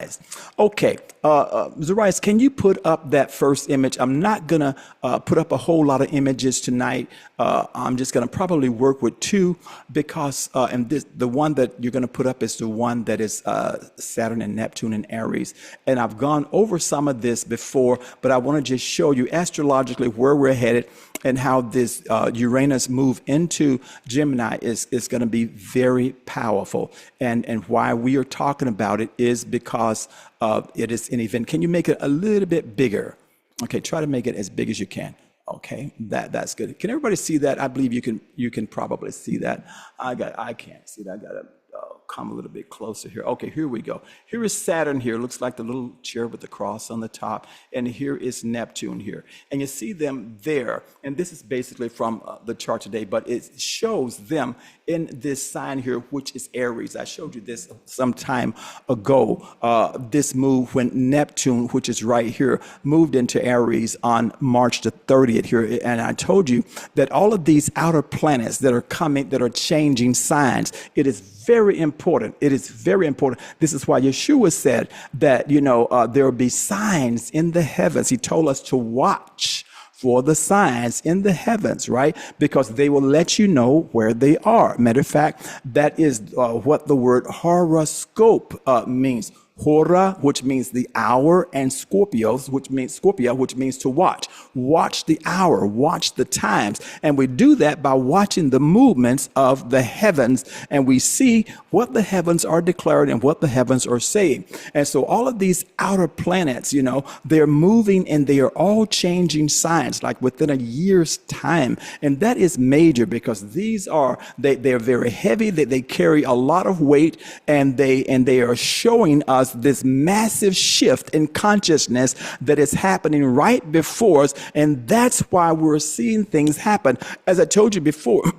Okay, Zarias, can you put up that first image? I'm not gonna put up a whole lot of images tonight. I'm just gonna probably work with two because, and the one that you're gonna put up is the one that is Saturn and Neptune and Aries. And I've gone over some of this before, but I want to just show you astrologically where we're headed and how this Uranus move into Gemini is going to be very powerful. And why we are talking about it is because it is an event. Can you make it a little bit bigger? Okay, try to make it as big as you can. Okay, that's good. Can everybody see that? I believe you can probably see that. I can't see that. I gotta come a little bit closer here. Okay, here we go. Here is Saturn here. Looks like the little chair with the cross on the top. And here is Neptune here. And you see them there. And this is basically from the chart today, but it shows them in this sign here, which is Aries. I showed you this some time ago. This move when Neptune, which is right here, moved into Aries on March the 30th here. And I told you that all of these outer planets that are coming, that are changing signs, it is very important. It is very important. This is why Yeshua said that, there will be signs in the heavens. He told us to watch for the signs in the heavens, right? Because they will let you know where they are. Matter of fact, that is what the word horoscope means. Hora, which means the hour, and Scorpios, which means to watch. Watch the hour, watch the times. And we do that by watching the movements of the heavens, and we see what the heavens are declaring and what the heavens are saying. And so all of these outer planets, they're moving and they are all changing signs like within a year's time. And that is major because these are, they're very heavy, they carry a lot of weight, and they are showing us this massive shift in consciousness that is happening right before us. And that's why we're seeing things happen. As I told you before,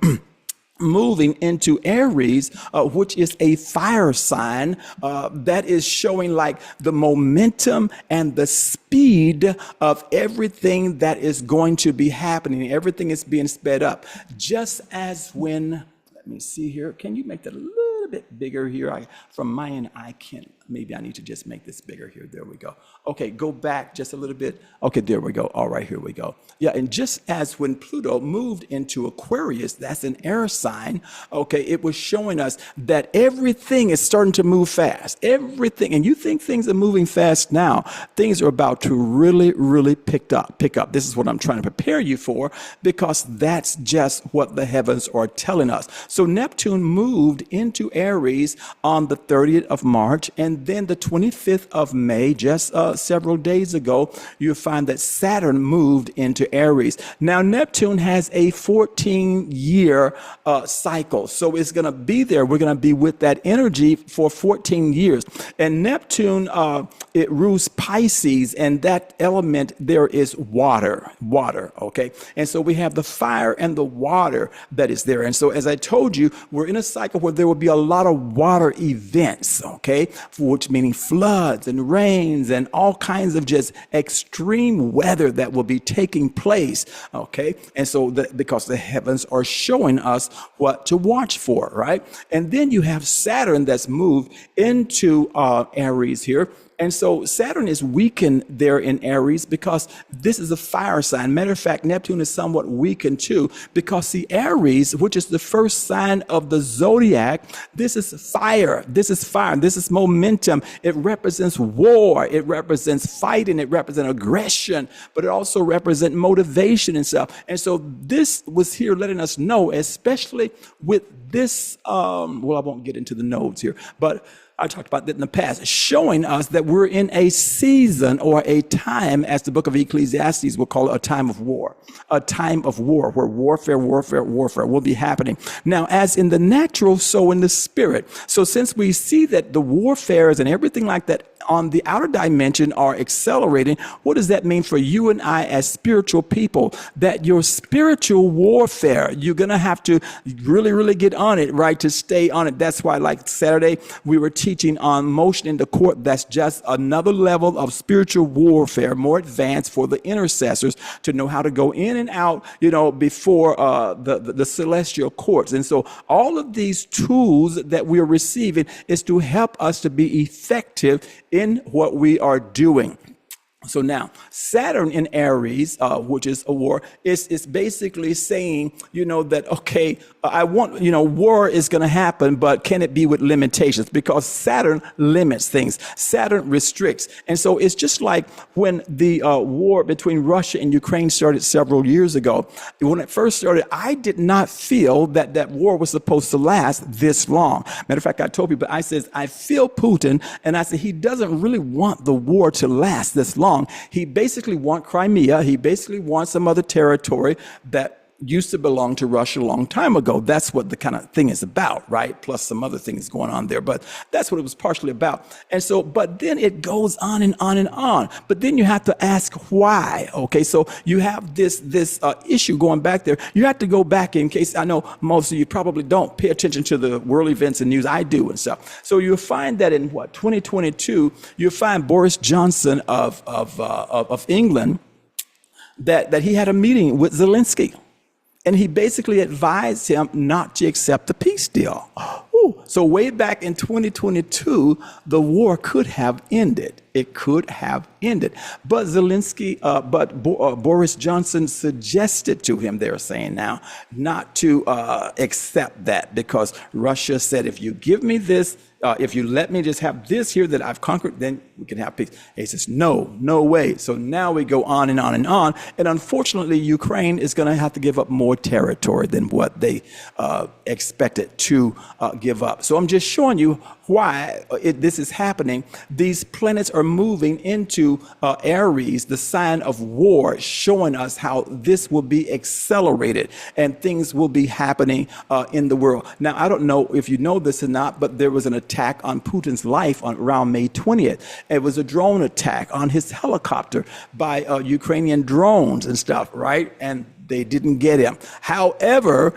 moving into Aries, which is a fire sign, that is showing like the momentum and the speed of everything that is going to be happening. Everything is being sped up. Just as when, let me see here, can you make that a little bit bigger here? From my end, I can't. Maybe I need to just make this bigger here. There we go. Okay, go back just a little bit. Okay, there we go. All right, here we go. Yeah, and just as when Pluto moved into Aquarius, that's an air sign. Okay, it was showing us that everything is starting to move fast. Everything, and you think things are moving fast now. Things are about to really, really pick up. This is what I'm trying to prepare you for, because that's just what the heavens are telling us. So Neptune moved into Aries on the 30th of March, and then the 25th of May, just several days ago, you find that Saturn moved into Aries. Now, Neptune has a 14-year cycle, so it's going to be there. We're going to be with that energy for 14 years. And Neptune, it rules Pisces, and that element there is water, okay? And so we have the fire and the water that is there. And so, as I told you, we're in a cycle where there will be a lot of water events, okay? Which meaning floods and rains and all kinds of just extreme weather that will be taking place, okay? And so because the heavens are showing us what to watch for, right? And then you have Saturn that's moved into Aries here. And so Saturn is weakened there in Aries because this is a fire sign. Matter of fact, Neptune is somewhat weakened too, because the Aries, which is the first sign of the zodiac, this is fire. This is momentum. It represents war. It represents fighting. It represents aggression, but it also represents motivation and stuff. And so this was here letting us know, especially with this, well, I won't get into the nodes here, but I talked about that in the past, showing us that we're in a season or a time, as the book of Ecclesiastes will call it, a time of war where warfare will be happening. Now, as in the natural, so in the spirit. So since we see that the warfares and everything like that on the outer dimension are accelerating, what does that mean for you and I as spiritual people? That your spiritual warfare, you're going to have to really, really get on it, right, to stay on it. That's why, like Saturday, we were teaching teaching on motion in the court. That's just another level of spiritual warfare, more advanced for the intercessors to know how to go in and out, before the celestial courts. And so all of these tools that we're receiving is to help us to be effective in what we are doing. So now Saturn in Aries, which is a war, is basically saying, that, okay, I want, war is going to happen, but can it be with limitations? Because Saturn limits things. Saturn restricts. And so it's just like when the war between Russia and Ukraine started several years ago. When it first started, I did not feel that war was supposed to last this long. Matter of fact, I told people, I said, I feel Putin, and I said, he doesn't really want the war to last this long. He basically wants Crimea. He basically wants some other territory that used to belong to Russia a long time ago. That's what the kind of thing is about, right? Plus some other things going on there, but that's what it was partially about. And so, but then it goes on and on and on. But then you have to ask why. Okay, so you have this issue going back there. You have to go back, in case I know most of you probably don't pay attention to the world events and news. I do and stuff. So you'll find that in 2022, you'll find Boris Johnson of England that he had a meeting with Zelensky. And he basically advised him not to accept the peace deal. Ooh. So way back in 2022, the war could have ended. It could have ended. But Zelensky, Boris Johnson suggested to him, they're saying now, not to accept that, because Russia said, if you give me this, if you let me just have this here that I've conquered, then we can have peace. And he says, no way. So now we go on and on and on. And unfortunately, Ukraine is going to have to give up more territory than what they expected to give up. So I'm just showing you why this is happening. These planets are moving into Aries, the sign of war, showing us how this will be accelerated and things will be happening in the world. Now, I don't know if you know this or not, but there was an attack on Putin's life around May 20th. It was a drone attack on his helicopter by Ukrainian drones and stuff, right? And they didn't get him. However,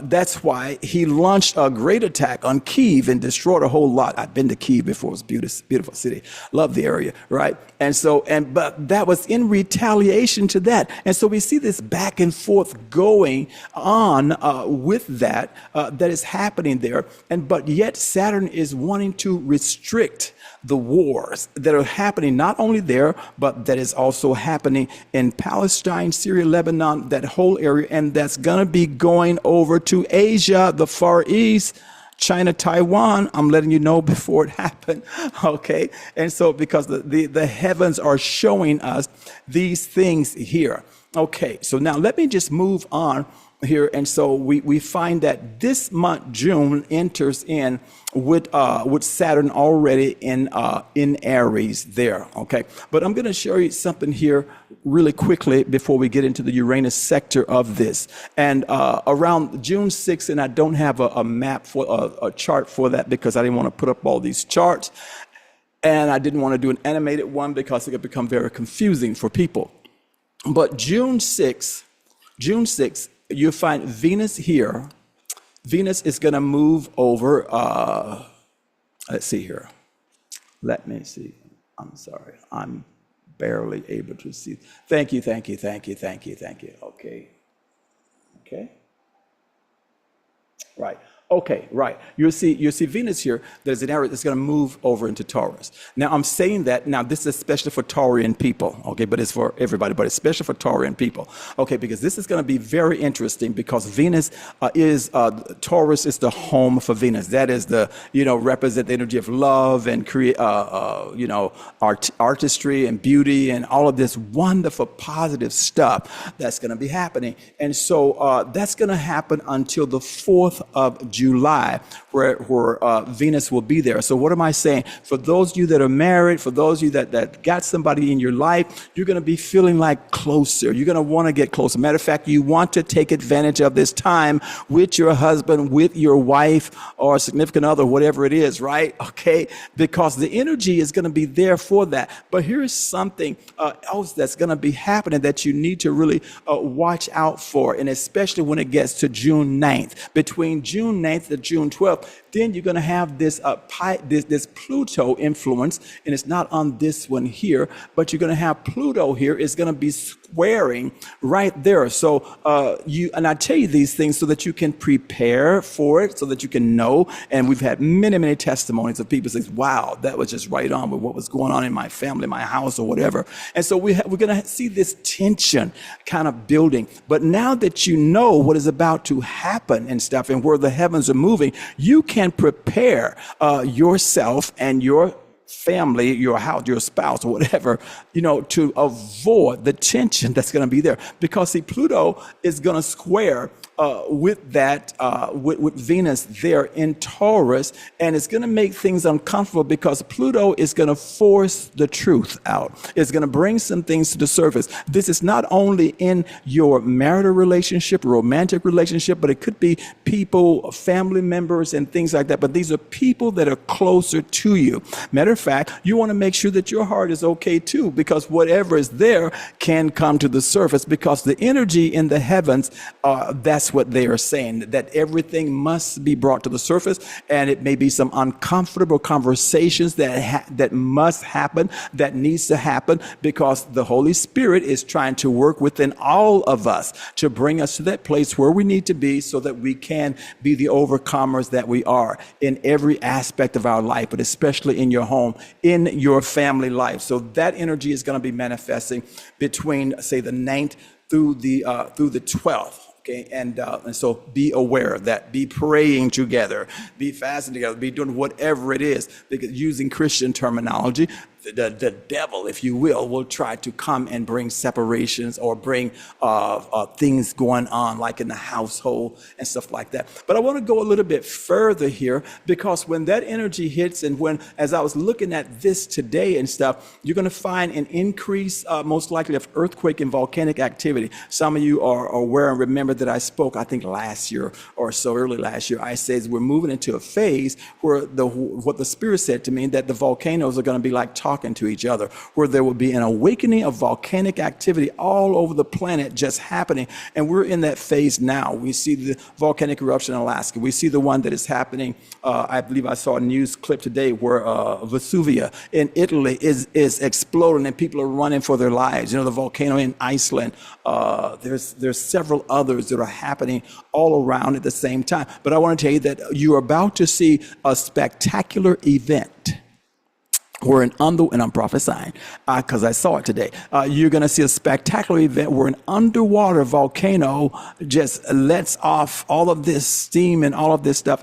that's why he launched a great attack on Kyiv and destroyed a whole lot. I've been to Kyiv before. It's a beautiful city. Love the area, right? And so, but that was in retaliation to that. And so we see this back and forth going on with that is happening there. But yet Saturn is wanting to restrict the wars that are happening not only there, but that is also happening in Palestine, Syria, Lebanon, that whole area. And that's going to be going over to Asia, the Far East, China, Taiwan. I'm letting you know before it happened. Okay. And so because the heavens are showing us these things here. Okay. So now let me just move on here. And so we find that this month, June, enters in with Saturn already in Aries there. Okay. But I'm going to show you something here really quickly before we get into the Uranus sector of this. And around June 6th, and I don't have a map for a chart for that because I didn't want to put up all these charts. And I didn't want to do an animated one because it could become very confusing for people. But June 6th, you'll find Venus here. Venus is going to move over. Let's see here. Let me see. I'm sorry. I'm barely able to see. Thank you. Okay. Right. Okay, right. You'll see Venus here. There's an area that's going to move over into Taurus. Now, I'm saying that now this is especially for Taurian people, okay, but it's for everybody, but especially for Taurian people, okay, because this is going to be very interesting because Venus Taurus is the home for Venus. That is the, represent the energy of love and create, artistry and beauty and all of this wonderful positive stuff that's going to be happening. And so that's going to happen until the 4th of July, where Venus will be there. So what am I saying? For those of you that are married, for those of you that got somebody in your life, you're going to be feeling like closer. You're going to want to get closer. Matter of fact, you want to take advantage of this time with your husband, with your wife or significant other, whatever it is, right? Okay, because the energy is going to be there for that. But here's something else that's going to be happening that you need to really watch out for, and especially when it gets to June 9th. Between June 9th to June 12th, Then you're going to have this Pluto influence, and it's not on this one here, but you're going to have Pluto here is going to be squaring right there. So and I tell you these things so that you can prepare for it, so that you can know. And we've had many testimonies of people say, wow, that was just right on with what was going on in my family, my house, or whatever. And so we're going to see this tension kind of building. But now that you know what is about to happen and stuff, and where the heavens are moving, you can prepare yourself and your family, your house, your spouse, or whatever, to avoid the tension that's going to be there. Because see, Pluto is going to square with that, with Venus there in Taurus, and it's going to make things uncomfortable because Pluto is going to force the truth out. It's going to bring some things to the surface. This is not only in your marital relationship, romantic relationship, but it could be people, family members, and things like that. But these are people that are closer to you. Matter of fact, you want to make sure that your heart is okay too, because whatever is there can come to the surface, because the energy in the heavens, that's what they are saying, that everything must be brought to the surface, and it may be some uncomfortable conversations that must happen, that needs to happen, because the Holy Spirit is trying to work within all of us to bring us to that place where we need to be, so that we can be the overcomers that we are in every aspect of our life, but especially in your home, in your family life. So that energy is going to be manifesting between, say, the 9th through the 12th. Okay, and so be aware of that. Be praying together, be fasting together, be doing whatever it is. Because using Christian terminology, the devil, if you will try to come and bring separations or bring things going on like in the household and stuff like that. But I want to go a little bit further here, because when that energy hits, and as I was looking at this today and stuff, you're going to find an increase, most likely, of earthquake and volcanic activity. Some of you are aware and remember that I spoke, I think last year or so, early last year, I said we're moving into a phase where what the Spirit said to me, that the volcanoes are going to be like talking to each other, where there will be an awakening of volcanic activity all over the planet just happening. And we're in that phase now. We see the volcanic eruption in Alaska. We see the one that is happening. I believe I saw a news clip today where Vesuvia in Italy is exploding and people are running for their lives. The volcano in Iceland. There's several others that are happening all around at the same time. But I want to tell you that you're about to see a spectacular event. And I'm prophesying because I saw it today. You're going to see a spectacular event where an underwater volcano just lets off all of this steam and all of this stuff.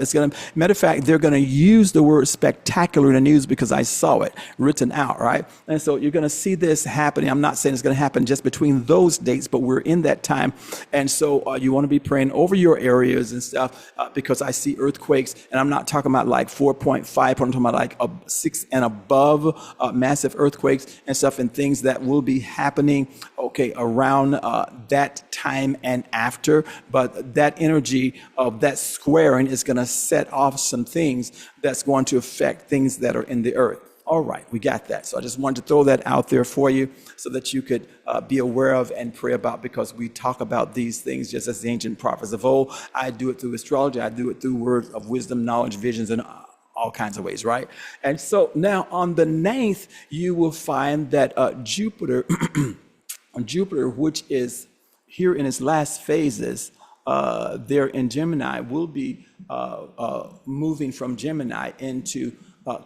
Matter of fact, they're going to use the word spectacular in the news because I saw it written out, right? And so you're going to see this happening. I'm not saying it's going to happen just between those dates, but we're in that time. And so you want to be praying over your areas and stuff because I see earthquakes, and I'm not talking about like 4.5, I'm talking about like 6 and above. Massive earthquakes and stuff, and things that will be happening around that time and after. But that energy of that squaring is going to set off some things that's going to affect things that are in the earth. All right, we got that. So I just wanted to throw that out there for you so that you could be aware of and pray about, because we talk about these things just as the ancient prophets of old. I do it through astrology. I do it through words of wisdom, knowledge, visions, and all kinds of ways, right? And so now on the 9th, you will find that Jupiter, which is here in its last phases, there in Gemini, will be moving from Gemini into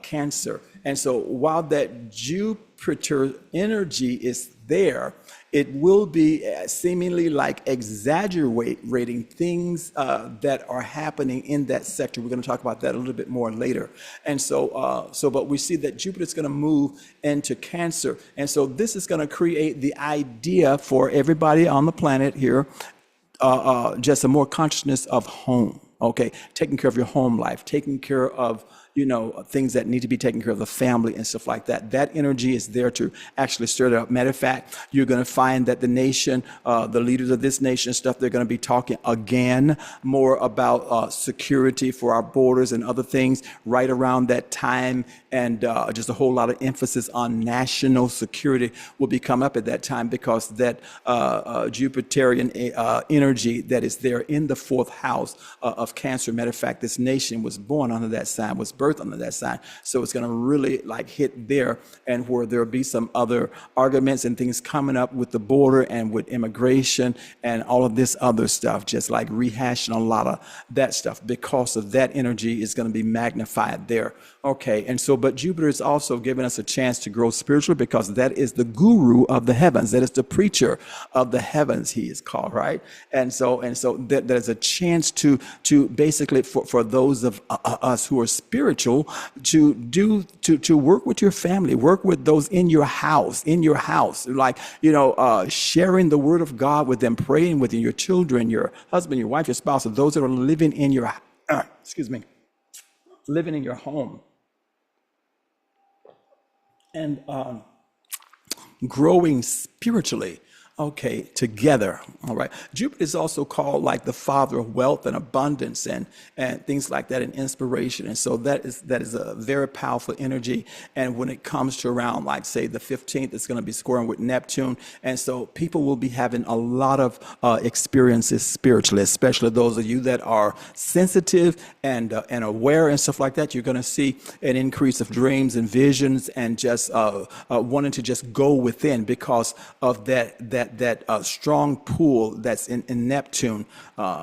Cancer. And so while that Jupiter energy is there, it will be seemingly like exaggerating things that are happening in that sector. We're going to talk about that a little bit more later. And but we see that Jupiter is going to move into Cancer. And so this is going to create the idea for everybody on the planet here, just a more consciousness of home. Okay, taking care of your home life, taking care of things that need to be taken care of, the family and stuff like that. That energy is there to actually stir it up. Matter of fact, you're going to find that the nation, the leaders of this nation and stuff, they're going to be talking again more about security for our borders and other things right around that time. And just a whole lot of emphasis on national security will be come up at that time, because that Jupiterian energy that is there in the fourth house of Cancer. Matter of fact, this nation was born under that sign, was birthed under that sign. So it's going to really like hit there, and where there'll be some other arguments and things coming up with the border and with immigration and all of this other stuff, just like rehashing a lot of that stuff, because of that energy is going to be magnified there. Okay, and so, but Jupiter is also giving us a chance to grow spiritually, because that is the guru of the heavens. That is the preacher of the heavens, he is called, right? And so there's a chance to basically for those of us who are spiritual to work with your family, work with those in your house, like, sharing the word of God with them, praying with your children, your husband, your wife, your spouse, or those that are living in your, living in your home. And growing spiritually, together. All right. Jupiter is also called like the father of wealth and abundance and things like that, and inspiration. And so that is a very powerful energy. And when it comes to around, like, say, the 15th, it's going to be squaring with Neptune. And so people will be having a lot of experiences spiritually, especially those of you that are sensitive and aware and stuff like that. You're going to see an increase of dreams and visions, and just wanting to just go within, because of that strong pull that's in Neptune.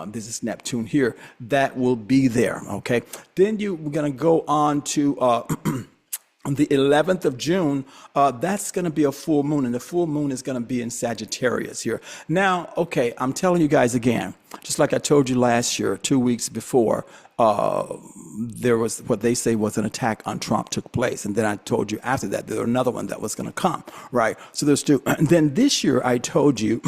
This is Neptune here. That will be there. Okay. Then we're going to go on to on the 11th of June. That's going to be a full moon, and the full moon is going to be in Sagittarius here. Now, okay, I'm telling you guys again, just like I told you last year, 2 weeks before, there was what they say was an attack on Trump took place. And then I told you after that, there was another one that was going to come, right? So there's two. And then this year I told you,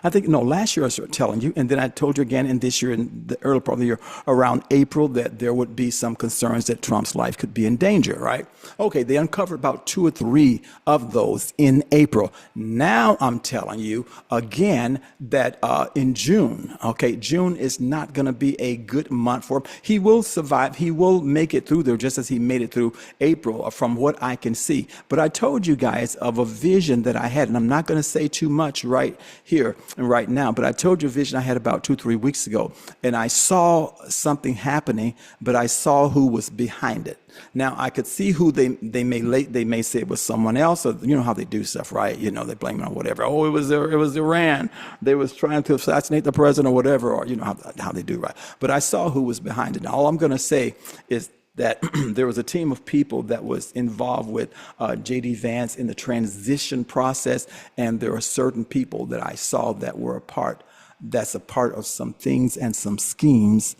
last year I started telling you, and then I told you again in this year, in the early part of the year, around April, that there would be some concerns that Trump's life could be in danger, right? Okay, they uncovered about 2 or 3 of those in April. Now I'm telling you again that in June, June is not going to be a good month for him. He will survive. He will make it through there, just as he made it through April, from what I can see. But I told you guys of a vision that I had, and I'm not going to say too much right here and right now, but I told you a vision I had about 2-3 weeks ago, and I saw something happening, but I saw who was behind it. Now I could see who they may say it was someone else, or you know how they do stuff, right? They blame it on whatever. Oh, it was Iran. They was trying to assassinate the president, or whatever, or how they do, right? But I saw who was behind it. Now, all I'm going to say is that there was a team of people that was involved with J.D. Vance in the transition process, and there are certain people that I saw that were that's a part of some things and some schemes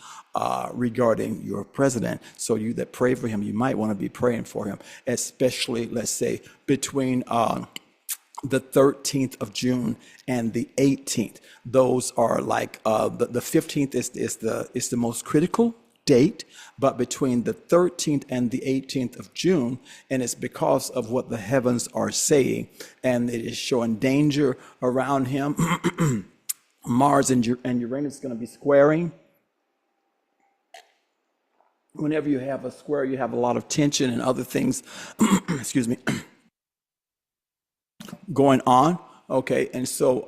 regarding your president. So you that pray for him, you might want to be praying for him, especially, let's say, between the 13th of June and the 18th. Those are like the 15th is the most critical date, but between the 13th and the 18th of June, and it's because of what the heavens are saying, and it is showing danger around him. Mars and Uranus is going to be squaring. Whenever you have a square, you have a lot of tension and other things, excuse me, going on. Okay, and so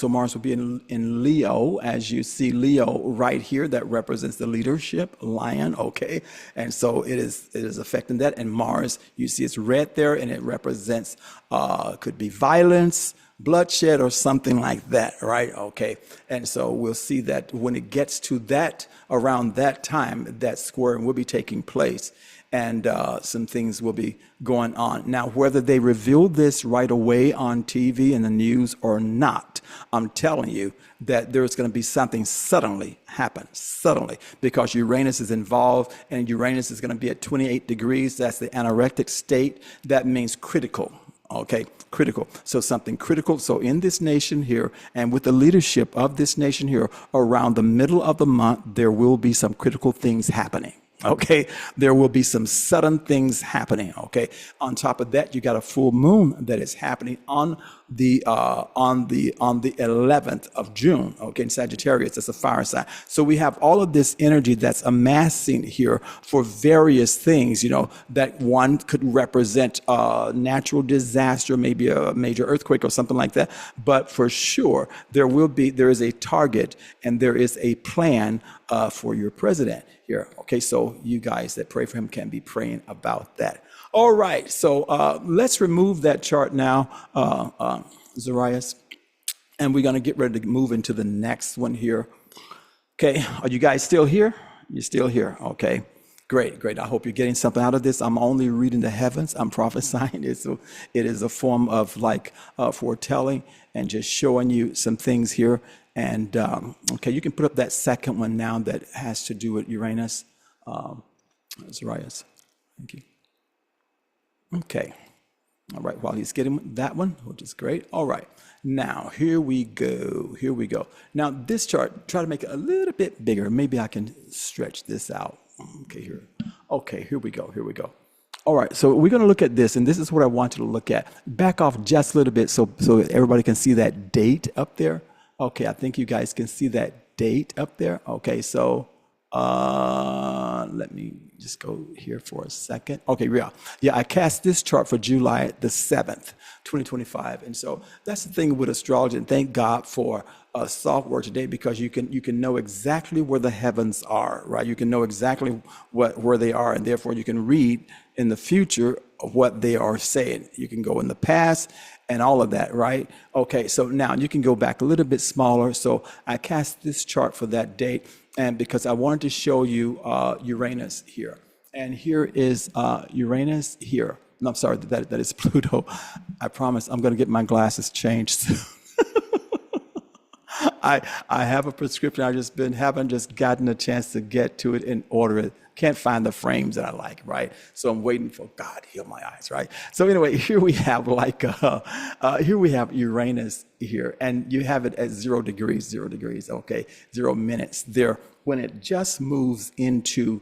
Mars will be in Leo, as you see Leo right here. That represents the leadership, lion. Okay, and so it is affecting that. And Mars, you see, it's red there, and it represents could be violence, bloodshed, or something like that, right? Okay, and so we'll see that when it gets to that, around that time, that squaring will be taking place, and some things will be going on. Now, whether they reveal this right away on TV and the news or not, I'm telling you that there's going to be something suddenly happen, because Uranus is involved, and Uranus is going to be at 28 degrees. That's the anorectic state. That means critical. Okay, critical. So something critical. So in this nation here, and with the leadership of this nation here, around the middle of the month, there will be some critical things happening. Okay, there will be some sudden things happening. Okay, on top of that, you got a full moon that is happening on the 11th of June. Okay, in Sagittarius, it's a fire sign. So we have all of this energy that's amassing here for various things. That one could represent a natural disaster, maybe a major earthquake or something like that. But for sure, there is a target and there is a plan for your president here. Okay, so you guys that pray for him can be praying about that. All right, so let's remove that chart now, Zarias, and we're going to get ready to move into the next one here. Okay, are you guys still here? You're still here. Okay, great. I hope you're getting something out of this. I'm only reading the heavens. I'm prophesying. It is a form of foretelling and just showing you some things here. And okay, you can put up that second one now that has to do with Uranus. Zarias, thank you. Okay, all right, while he's getting that one, which is great. All right, now here we go. Now this chart, try to make it a little bit bigger. Maybe I can stretch this out. Okay, here we go. All right, so we're going to look at this, and this is what I want you to look at. Back off just a little bit so everybody can see that date up there. Okay, I think you guys can see that date up there. Okay, so let me just go here for a second. Okay, yeah, I cast this chart for July the 7th, 2025. And so that's the thing with astrology, and thank God for software today, because you can know exactly where the heavens are, right? You can know exactly where they are, and therefore you can read in the future of what they are saying. You can go in the past and all of that, right? Okay, so now you can go back a little bit smaller. So I cast this chart for that date, and because I wanted to show you Uranus here. And here is Uranus here. No, I'm sorry, that is Pluto. I promise I'm gonna get my glasses changed soon. I have a prescription. Haven't just gotten a chance to get to it and order it. Can't find the frames that I like, right? So I'm waiting for God to heal my eyes, right? So anyway, here we have Uranus here, and you have it at 0 degrees, okay, 0 minutes there when it just moves into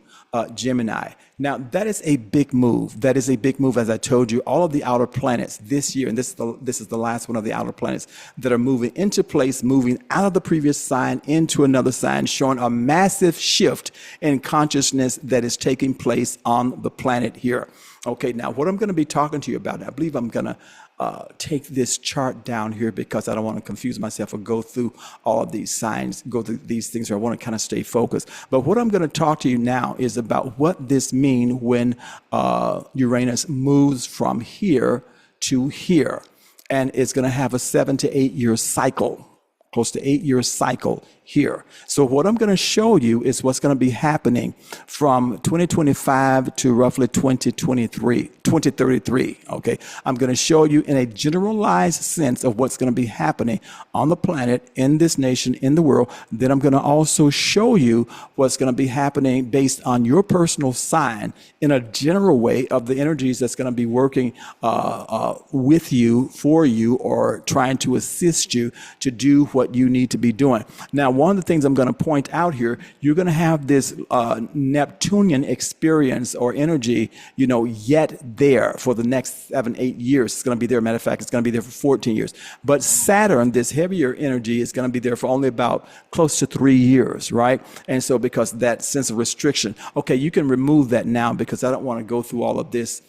Gemini. Now, that is a big move. As I told you, all of the outer planets this year, and this is the last one of the outer planets that are moving into place, moving out of the previous sign into another sign, showing a massive shift in consciousness that is taking place on the planet here. Okay, now what I'm going to be talking to you about, I believe I'm going to take this chart down here because I don't want to confuse myself or go through all of these signs, go through these things, or I want to kind of stay focused. But what I'm going to talk to you now is about what this means when Uranus moves from here to here. And it's going to have a 7 to 8 year cycle, close to 8 year cycle here. So what I'm going to show you is what's going to be happening from 2025 to roughly 2033. Okay. I'm going to show you in a generalized sense of what's going to be happening on the planet, in this nation, in the world. Then I'm going to also show you what's going to be happening based on your personal sign in a general way of the energies that's going to be working with you, for you, or trying to assist you to do what you need to be doing. Now, one of the things I'm going to point out here, you're going to have this Neptunian experience or energy, yet there for the next 7-8 years. It's going to be there. Matter of fact, it's going to be there for 14 years. But Saturn, this heavier energy, is going to be there for only about close to 3 years, right? And so because that sense of restriction, okay, you can remove that now because I don't want to go through all of this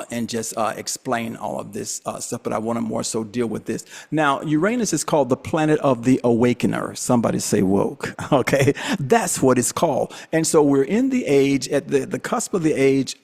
and just explain all of this stuff, but I want to more so deal with this. Now, Uranus is called the planet of the awakener. Somebody say woke, okay? That's what it's called. And so we're in the age, at the cusp of the age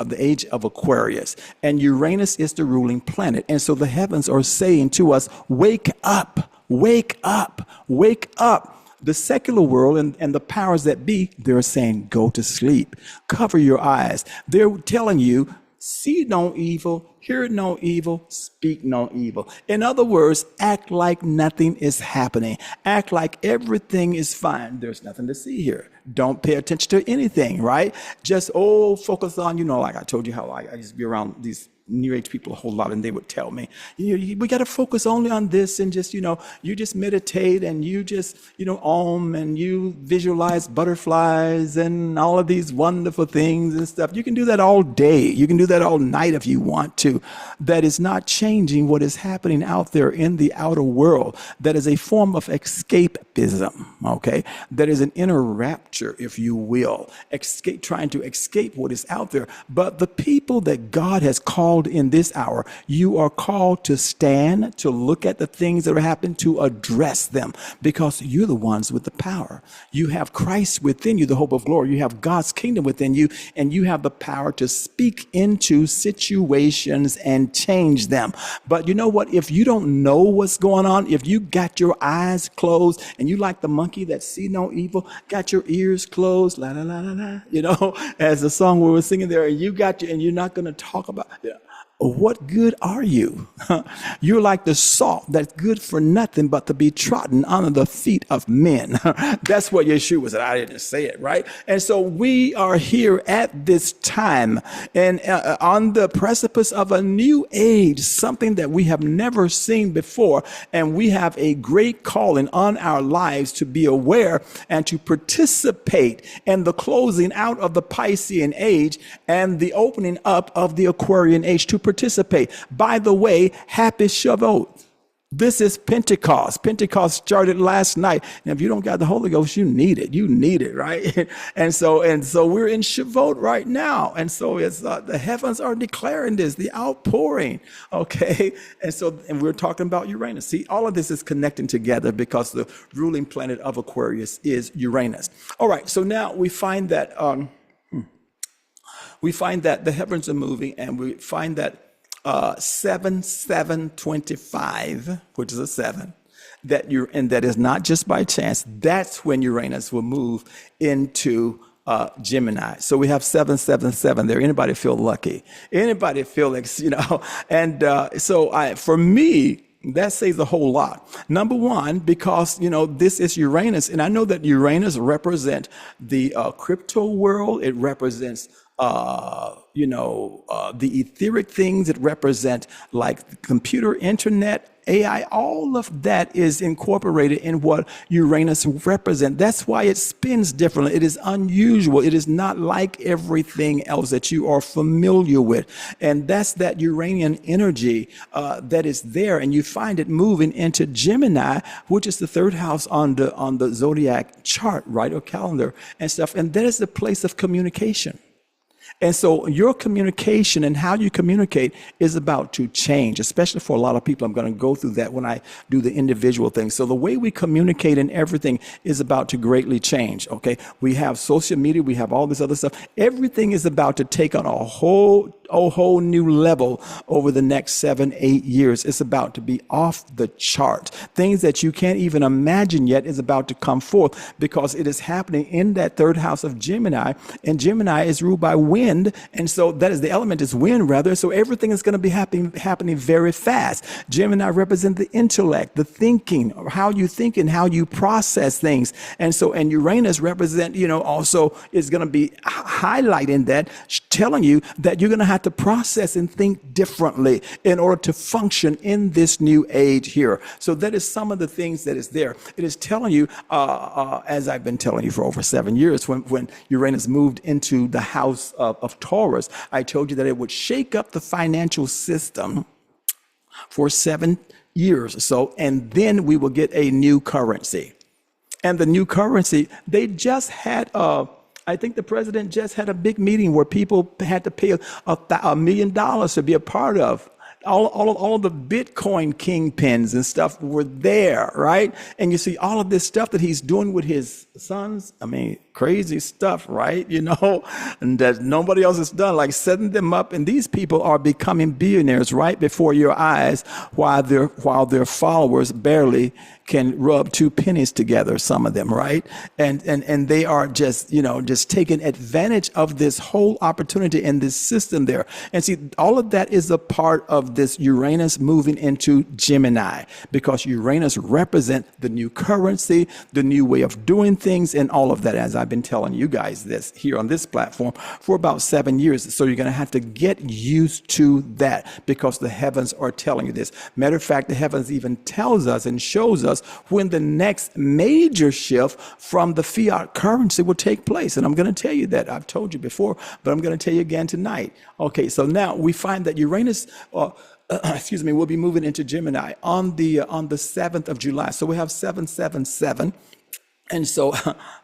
of Aquarius, and Uranus is the ruling planet. And so the heavens are saying to us, wake up, wake up, wake up. The secular world and the powers that be, they're saying, go to sleep, cover your eyes. They're telling you, see no evil, hear no evil, speak no evil. In other words, act like nothing is happening. Act like everything is fine. There's nothing to see here. Don't pay attention to anything, right? Just focus on, like I told you how I used to be around these New Age people a whole lot, and they would tell me, we got to focus only on this, and just, you just meditate, and you just, and you visualize butterflies and all of these wonderful things and stuff. You can do that all day. You can do that all night if you want to. That is not changing what is happening out there in the outer world. That is a form of escapism, okay? That is an inner rapture, if you will, trying to escape what is out there. But the people that God has called in this hour, you are called to stand, to look at the things that are happening, to address them, because you're the ones with the power. You have Christ within you, the hope of glory. You have God's kingdom within you, and you have the power to speak into situations and change them. But you know what? If you don't know what's going on, if you got your eyes closed and you like the monkey that see no evil, got your ears closed, la la la la la, as the song we were singing there, and and you're not going to talk about it. What good are you? You're like the salt that's good for nothing but to be trodden under the feet of men. That's what Yeshua said. I didn't say it, right? And so we are here at this time and on the precipice of a new age, something that we have never seen before. And we have a great calling on our lives to be aware and to participate in the closing out of the Piscean age and the opening up of the Aquarian age, to participate. By the way, happy Shavuot. This is Pentecost. Pentecost started last night. And if you don't got the Holy Ghost, you need it. You need it, right? and so we're in Shavuot right now. And so it's the heavens are declaring this, the outpouring. Okay. And we're talking about Uranus. See, all of this is connecting together because the ruling planet of Aquarius is Uranus. All right. So now we find that the heavens are moving, and we find that 7/7/25, which is a 7, and that is not just by chance. That's when Uranus will move into Gemini. So we have 7/7/7 there. Anybody feel lucky? Anybody feel like, And for me, that says a whole lot. Number one, because, this is Uranus, and I know that Uranus represents the crypto world. It represents the etheric things. It represent like computer, internet, AI, all of that is incorporated in what Uranus represents. That's why it spins differently. It is unusual. It is not like everything else that you are familiar with. And that's that Uranian energy that is there. And you find it moving into Gemini, which is the third house on the zodiac chart, right, or calendar and stuff. And that is the place of communication. And so your communication and how you communicate is about to change, especially for a lot of people. I'm going to go through that when I do the individual things. So the way we communicate and everything is about to greatly change. Okay. We have social media. We have all this other stuff. Everything is about to take on a whole new level over the next 7-8 years. It's about to be off the chart. Things that you can't even imagine yet is about to come forth because it is happening in that third house of Gemini, and Gemini is ruled by wind. And so that is the element is wind rather. So everything is going to be happening very fast. Gemini represents the intellect, the thinking, how you think and how you process things. And Uranus represent, also is going to be highlighting that, telling you that you're going to have to process and think differently in order to function in this new age here. So that is some of the things that is there. It is telling you, as I've been telling you for over 7 years, when Uranus moved into the house of Taurus, I told you that it would shake up the financial system for 7 years or so, and then we will get a new currency. And the new currency, they just had I think the president just had a big meeting where people had to pay $1 million to be a part of. All of the Bitcoin kingpins and stuff were there, right? And you see all of this stuff that he's doing with his sons. I mean, crazy stuff, right? And that nobody else has done, like setting them up. And these people are becoming billionaires right before your eyes while their followers barely can rub 2 pennies together, some of them, right? And they are just taking advantage of this whole opportunity in this system there. And see, all of that is a part of this Uranus moving into Gemini, because Uranus represents the new currency, the new way of doing things, and all of that, as I've been telling you guys this here on this platform for about 7 years. So you're going to have to get used to that because the heavens are telling you this. Matter of fact, the heavens even tells us and shows us when the next major shift from the fiat currency will take place. And I'm going to tell you that. I've told you before, but I'm going to tell you again tonight. Okay, so now we find that Uranus, will be moving into Gemini on the 7th of July. So we have 777. And so,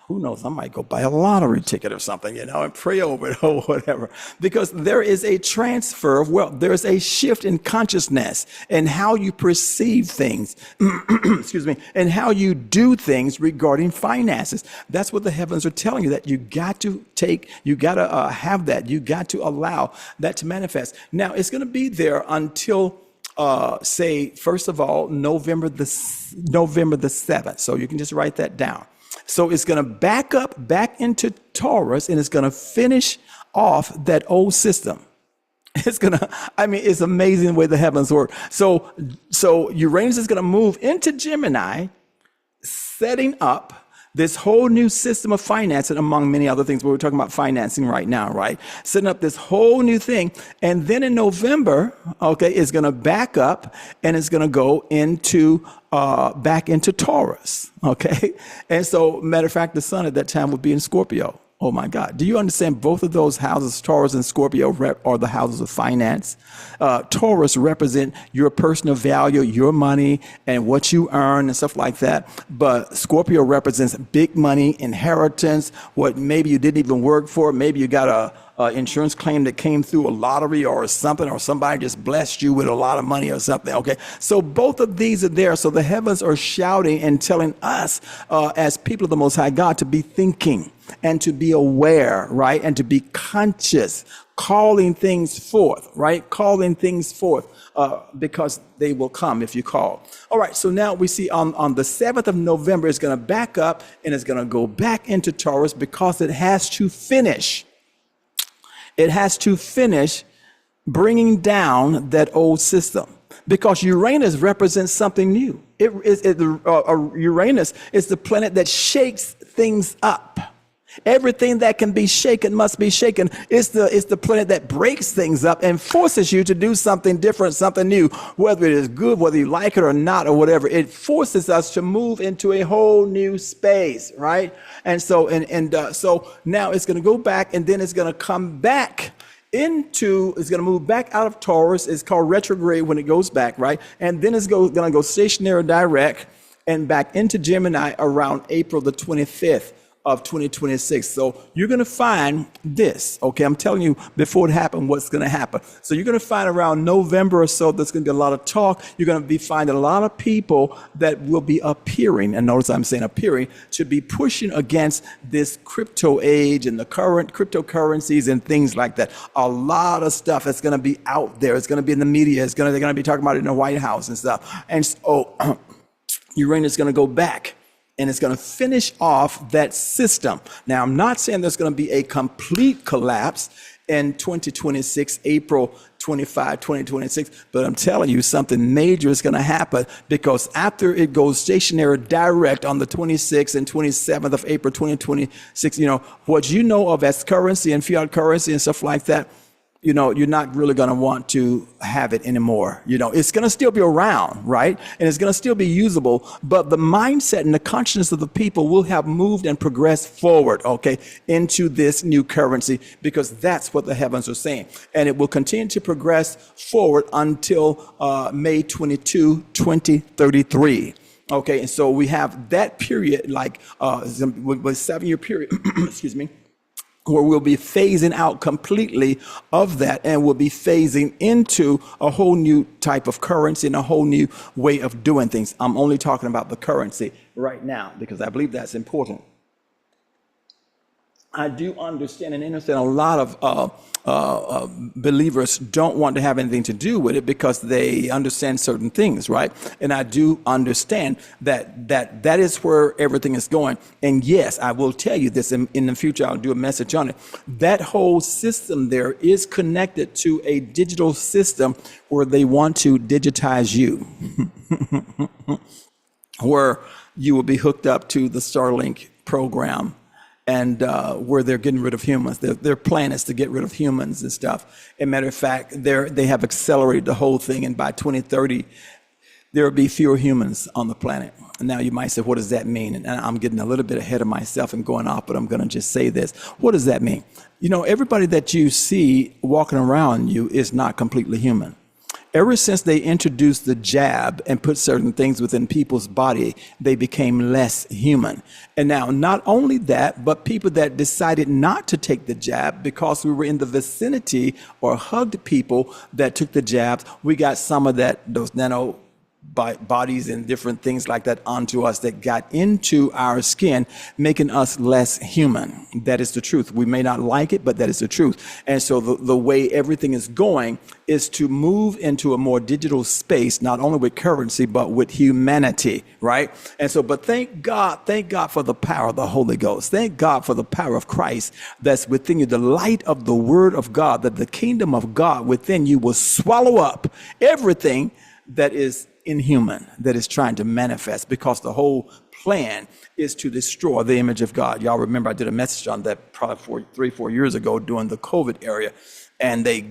who knows, I might go buy a lottery ticket or something, and pray over it or whatever. Because there is a transfer of wealth. There is a shift in consciousness and how you perceive things, and how you do things regarding finances. That's what the heavens are telling you, that you got to have that. You got to allow that to manifest. Now, it's going to be there until say, first of all, November the 7th. So you can just write that down. So it's going to back into Taurus, and it's going to finish off that old system. It's amazing the way the heavens work. So Uranus is going to move into Gemini, setting up this whole new system of financing, among many other things. But we're talking about financing right now, right? Setting up this whole new thing. And then in November, it's going to back up and it's going to go into back into Taurus. Okay. And so, matter of fact, the sun at that time will be in Scorpio. Oh my God. Do you understand both of those houses, Taurus and Scorpio, are the houses of finance? Taurus represent your personal value, your money, and what you earn and stuff like that. But Scorpio represents big money, inheritance, what maybe you didn't even work for. Maybe you got a insurance claim that came through a lottery or something, or somebody just blessed you with a lot of money or something. Okay. So both of these are there. So the heavens are shouting and telling us as people of the Most High God to be thinking and to be aware, right? And to be conscious, calling things forth, right? Calling things forth because they will come if you call. All right. So now we see on the 7th of November, it's going to back up and it's going to go back into Taurus because it has to finish. It has to finish bringing down that old system, because Uranus represents something new. Uranus is the planet that shakes things up. Everything that can be shaken must be shaken. It's the planet that breaks things up and forces you to do something different, something new, whether it is good, whether you like it or not, or whatever. It forces us to move into a whole new space, right? And so, so now it's going to go back, and then it's going to come back it's going to move back out of Taurus. It's called retrograde when it goes back, right? And then it's going to go stationary direct and back into Gemini around April the 25th. Of 2026. So you're going to find this, okay? I'm telling you before it happened, what's going to happen. So you're going to find around November or so, there's going to be a lot of talk. You're going to be finding a lot of people that will be appearing, and notice I'm saying appearing, to be pushing against this crypto age and the current cryptocurrencies and things like that. A lot of stuff that's going to be out there. It's going to be in the media. They're going to be talking about it in the White House and stuff. And so Uranus is going to go back. And it's going to finish off that system. Now, I'm not saying there's going to be a complete collapse in 2026, April 25, 2026, but I'm telling you something major is going to happen, because after it goes stationary direct on the 26th and 27th of April 2026, what you know of as currency and fiat currency and stuff like that, you're not really going to want to have it anymore. It's going to still be around, right? And it's going to still be usable, but the mindset and the consciousness of the people will have moved and progressed forward, okay, into this new currency, because that's what the heavens are saying. And it will continue to progress forward until May 22, 2033. Okay, and so we have that period, like with 7-year period, excuse me, where we'll be phasing out completely of that, and we'll be phasing into a whole new type of currency and a whole new way of doing things. I'm only talking about the currency right now because I believe that's important. I do understand a lot of believers don't want to have anything to do with it because they understand certain things, right? And I do understand that is where everything is going. And yes, I will tell you this in the future. I'll do a message on it. That whole system there is connected to a digital system where they want to digitize you, where you will be hooked up to the Starlink program. and where they're getting rid of humans. Their plan is to get rid of humans and stuff. As a matter of fact, they have accelerated the whole thing, and by 2030, there will be fewer humans on the planet. And now you might say, what does that mean? And I'm getting a little bit ahead of myself and going off, but I'm going to just say this. What does that mean? Everybody that you see walking around you is not completely human. Ever since they introduced the jab and put certain things within people's body, they became less human. And now, not only that, but people that decided not to take the jab because we were in the vicinity or hugged people that took the jabs, we got some of those nano bodies and different things like that onto us that got into our skin, making us less human. That is the truth. We may not like it, but that is the truth. And so the way everything is going is to move into a more digital space, not only with currency, but with humanity, right? And so, but thank God for the power of the Holy Ghost. Thank God for the power of Christ that's within you, the light of the Word of God, that the kingdom of God within you will swallow up everything that is inhuman, that is trying to manifest, because the whole plan is to destroy the image of God. Y'all remember I did a message on that probably 3-4 years ago during the COVID area, and they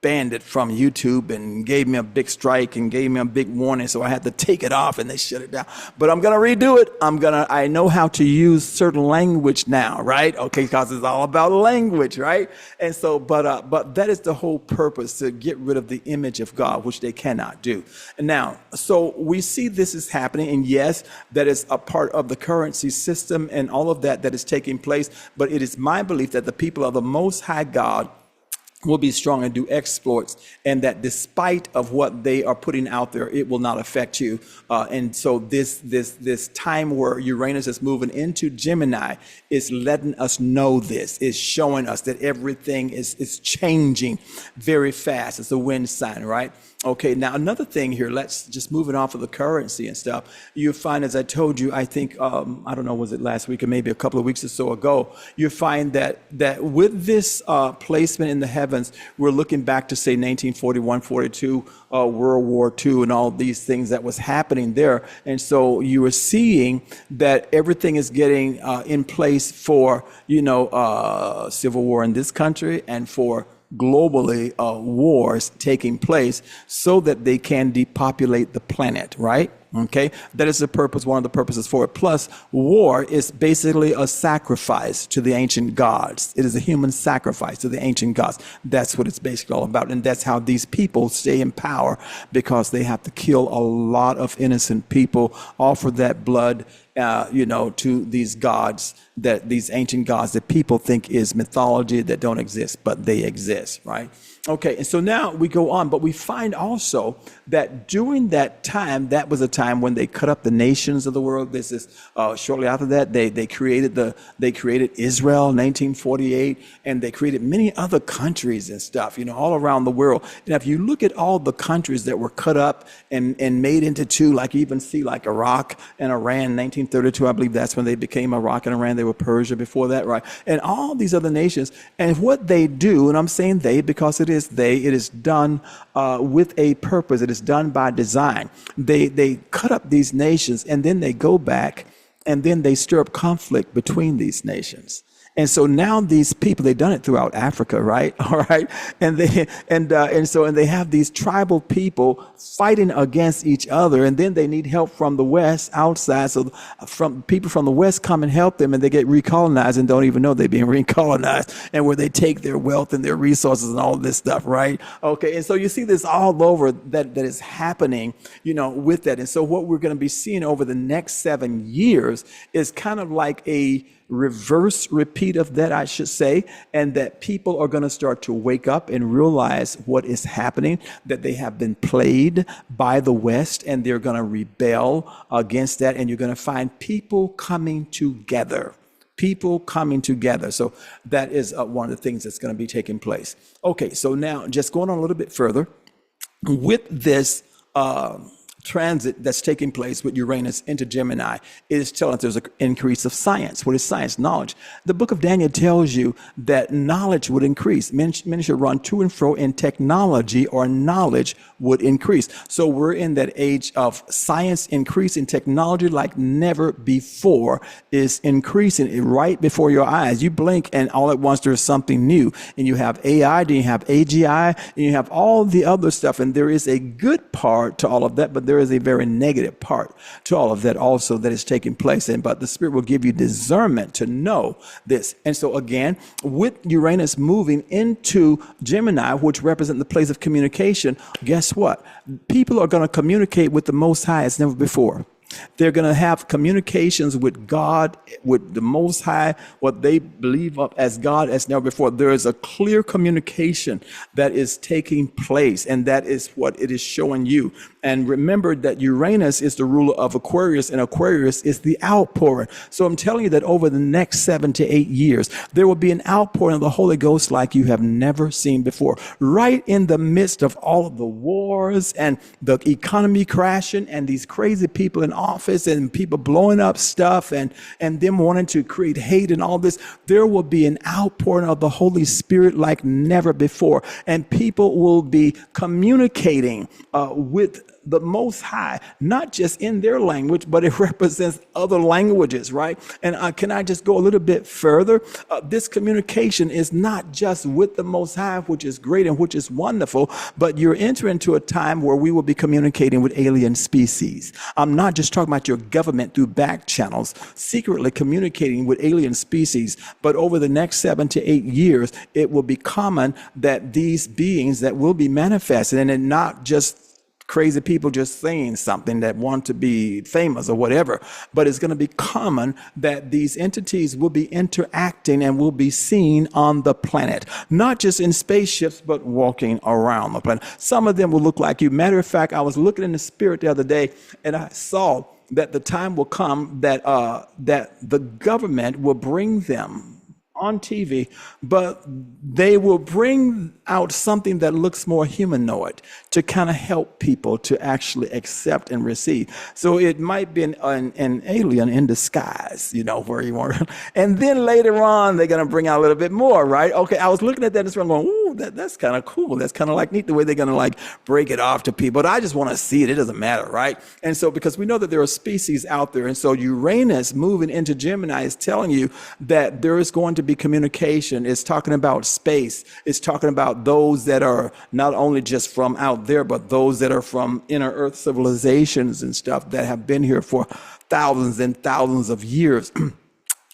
banned it from YouTube and gave me a big strike and gave me a big warning, so I had to take it off and they shut it down. But I'm gonna redo it. I know how to use certain language now, right? Okay, because it's all about language, right? And so, but that is the whole purpose, to get rid of the image of God, which they cannot do. And now, so we see this is happening, and yes, that is a part of the currency system and all of that is taking place. But it is my belief that the people of the Most High God will be strong and do exploits, and that despite of what they are putting out there, it will not affect you. And so this time where Uranus is moving into Gemini is letting us know this, is showing us that everything is changing very fast. It's a wind sign, right? Okay, now another thing here, let's just move it off of the currency and stuff. You find, as I told you, I think, I don't know, was it last week or maybe a couple of weeks or so ago, you find that with this placement in the heavens, we're looking back to say 1941, 42, World War II and all these things that was happening there. And so you are seeing that everything is getting in place for, civil war in this country and for globally wars taking place so that they can depopulate the planet, right? Okay, that is the purpose, one of the purposes for it. Plus, war is basically a sacrifice to the ancient gods. It is a human sacrifice to the ancient gods. That's what it's basically all about. And that's how these people stay in power, because they have to kill a lot of innocent people, offer that blood, to these gods, that these ancient gods that people think is mythology, that don't exist, but they exist, right? Okay, and so now we go on, but we find also that during that time, that was a time when they cut up the nations of the world. This is shortly after that, they created Israel in 1948, and they created many other countries and stuff, all around the world. And if you look at all the countries that were cut up and made into two, like you even see like Iraq and Iran, 1932, I believe that's when they became Iraq and Iran. They were Persia before that, right? And all these other nations, and what they do, and I'm saying they because it is done with a purpose. It is done by design. They cut up these nations, and then they go back, and then they stir up conflict between these nations. And so now these people, they've done it throughout Africa, right? All right. And they have these tribal people fighting against each other. And then they need help from the West outside. So from people from the West come and help them, and they get recolonized and don't even know they're being recolonized, and where they take their wealth and their resources and all this stuff, right? Okay. And so you see this all over that is happening, with that. And so what we're going to be seeing over the next 7 years is kind of like a reverse repeat of that, I should say, and that people are going to start to wake up and realize what is happening, that they have been played by the West, and they're going to rebel against that, and you're going to find people coming together. So that is one of the things that's going to be taking place. Okay, so now just going on a little bit further with this transit that's taking place with Uranus into Gemini is telling us there's an increase of science. What is science? Knowledge. The book of Daniel tells you that knowledge would increase. Men should run to and fro in technology, or knowledge would increase. So we're in that age of science increasing, technology like never before is increasing right before your eyes. You blink and all at once there's something new. And you have AI, then you have AGI, and you have all the other stuff. And there is a good part to all of that, but there is a very negative part to all of that also that is taking place. But the Spirit will give you discernment to know this. And so again, with Uranus moving into Gemini, which represent the place of communication, guess what? People are going to communicate with the Most High as never before. They're going to have communications with God, with the Most High, what they believe of as God as never before. There is a clear communication that is taking place, and that is what it is showing you. And remember that Uranus is the ruler of Aquarius, and Aquarius is the outpouring. So I'm telling you that over the next 7 to 8 years, there will be an outpouring of the Holy Ghost like you have never seen before. Right in the midst of all of the wars and the economy crashing and these crazy people in office and people blowing up stuff and them wanting to create hate and all this, there will be an outpouring of the Holy Spirit like never before. And people will be communicating with the Most High, not just in their language, but it represents other languages, right? And can I just go a little bit further? This communication is not just with the Most High, which is great and which is wonderful, but you're entering into a time where we will be communicating with alien species. I'm not just talking about your government through back channels, secretly communicating with alien species, but over the next 7 to 8 years, it will be common that these beings that will be manifested, and not just crazy people just saying something that want to be famous or whatever, but it's going to be common that these entities will be interacting and will be seen on the planet, not just in spaceships, but walking around the planet. Some of them will look like you. Matter of fact, I was looking in the spirit the other day, and I saw that the time will come that that the government will bring them on TV, but they will bring out something that looks more humanoid to kind of help people to actually accept and receive. So it might be an alien in disguise, you know, where you want. And then later on, they're going to bring out a little bit more, right? Okay, I was looking at that and going, ooh, that's kind of cool. That's kind of like neat the way they're going to like break it off to people. But I just want to see it. It doesn't matter, right? And so because we know that there are species out there, and so Uranus moving into Gemini is telling you that there is going to be communication. It's talking about space. It's talking about those that are not only just from out there, but those that are from inner earth civilizations and stuff that have been here for thousands and thousands of years.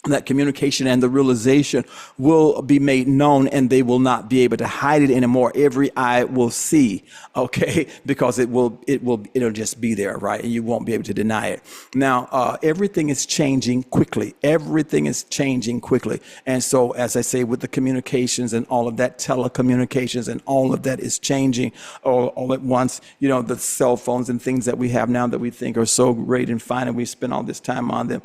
That communication and the realization will be made known, and they will not be able to hide it anymore. Every eye will see, okay, because it'll just be there, right? And you won't be able to deny it. Now, everything is changing quickly. Everything is changing quickly. And so, as I say, with the communications and all of that, telecommunications and all of that is changing all at once. You know, the cell phones and things that we have now that we think are so great and fine, and we spend all this time on them.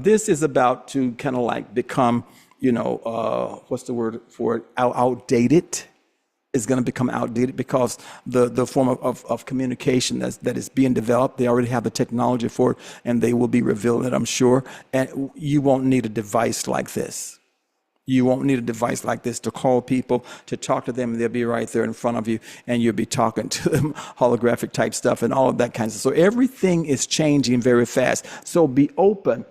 This is about to kind of like become, you know, what's the word for it? Outdated. It's going to become outdated because the form of communication that is being developed, they already have the technology for it, and they will be revealing it, I'm sure. And you won't need a device like this. You won't need a device like this to call people, to talk to them, and they'll be right there in front of you, and you'll be talking to them, holographic type stuff and all of that kind of stuff. So everything is changing very fast. So be open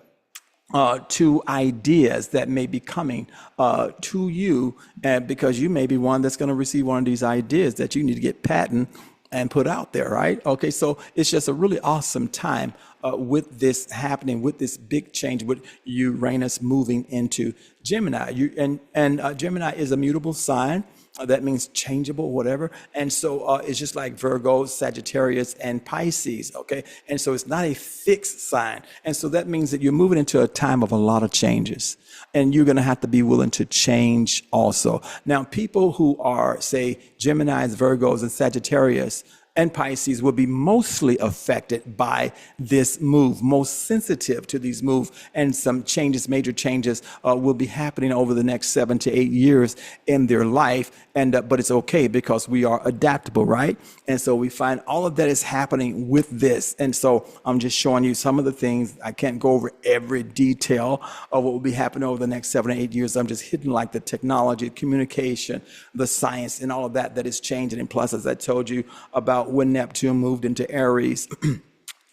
to ideas that may be coming to you, and because you may be one that's going to receive one of these ideas that you need to get patent and put out there, right? Okay, so it's just a really awesome time with this happening, with this big change, with Uranus moving into Gemini. Gemini is a mutable sign. That means changeable, whatever. And so it's just like Virgo, Sagittarius, and Pisces, okay? And so it's not a fixed sign. And so that means that you're moving into a time of a lot of changes. And you're going to have to be willing to change also. Now, people who are, say, Geminis, Virgos, and Sagittarius, and Pisces will be mostly affected by this move, most sensitive to these moves, and some changes, major changes will be happening over the next 7 to 8 years in their life. And but it's okay because we are adaptable, right? And so we find all of that is happening with this. And so I'm just showing you some of the things. I can't go over every detail of what will be happening over the next 7 or 8 years. I'm just hitting like the technology, communication, the science, and all of that that is changing. And plus, as I told you about when Neptune moved into Aries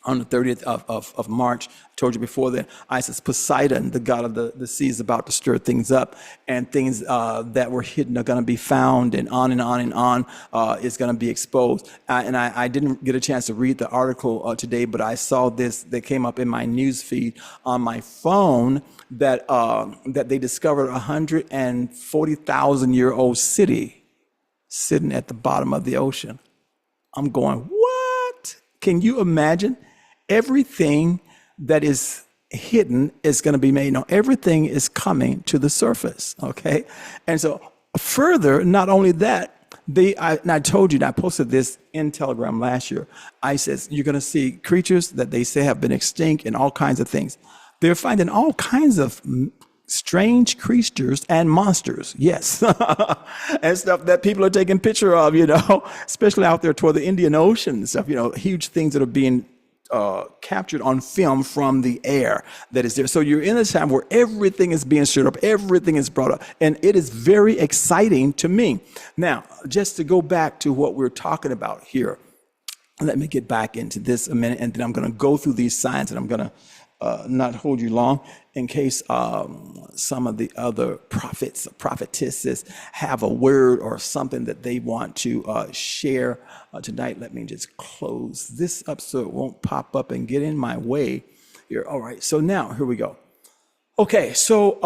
on the 30th of March, I told you before that Isis Poseidon, the god of the sea, is about to stir things up, and things that were hidden are going to be found, and on and on and on is going to be exposed. And I didn't get a chance to read the article today, but I saw this that came up in my news feed on my phone that that they discovered a 140,000-year-old city sitting at the bottom of the ocean. I'm going, what? Can you imagine? Everything that is hidden is going to be made known. Everything is coming to the surface, okay? And so further, not only that, I told you, and I posted this in Telegram last year, I said, you're going to see creatures that they say have been extinct and all kinds of things. They're finding all kinds of strange creatures and monsters, yes, and stuff that people are taking picture of, especially out there toward the Indian Ocean and stuff, huge things that are being captured on film from the air that is there. So you're in a time where everything is being stirred up, everything is brought up, and it is very exciting to me. Now, just to go back to what we're talking about here, let me get back into this a minute, and then I'm going to go through these signs, and I'm going to not hold you long in case some of the other prophets, prophetesses have a word or something that they want to share tonight. Let me just close this up so it won't pop up and get in my way here. All right, so now here we go. Okay, so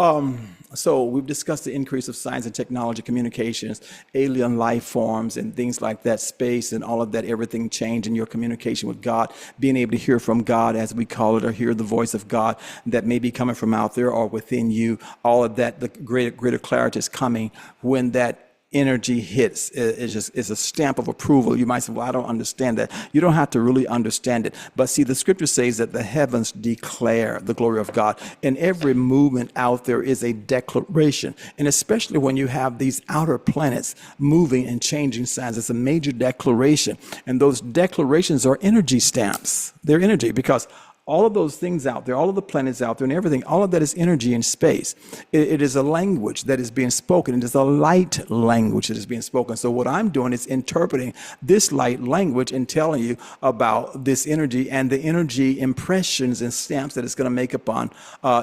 we've discussed the increase of science and technology, communications, alien life forms, and things like that, space and all of that, everything changed in your communication with God, being able to hear from God, as we call it, or hear the voice of God that may be coming from out there or within you. All of that, the greater clarity is coming when that energy hits. Is a stamp of approval. You might say, well, I don't understand that. You don't have to really understand it. But see, the scripture says that the heavens declare the glory of God. And every movement out there is a declaration. And especially when you have these outer planets moving and changing signs, it's a major declaration. And those declarations are energy stamps. They're energy because all of those things out there, all of the planets out there and everything, all of that is energy in space. It is a language that is being spoken. It is a light language that is being spoken. So what I'm doing is interpreting this light language and telling you about this energy and the energy impressions and stamps that it's going to make upon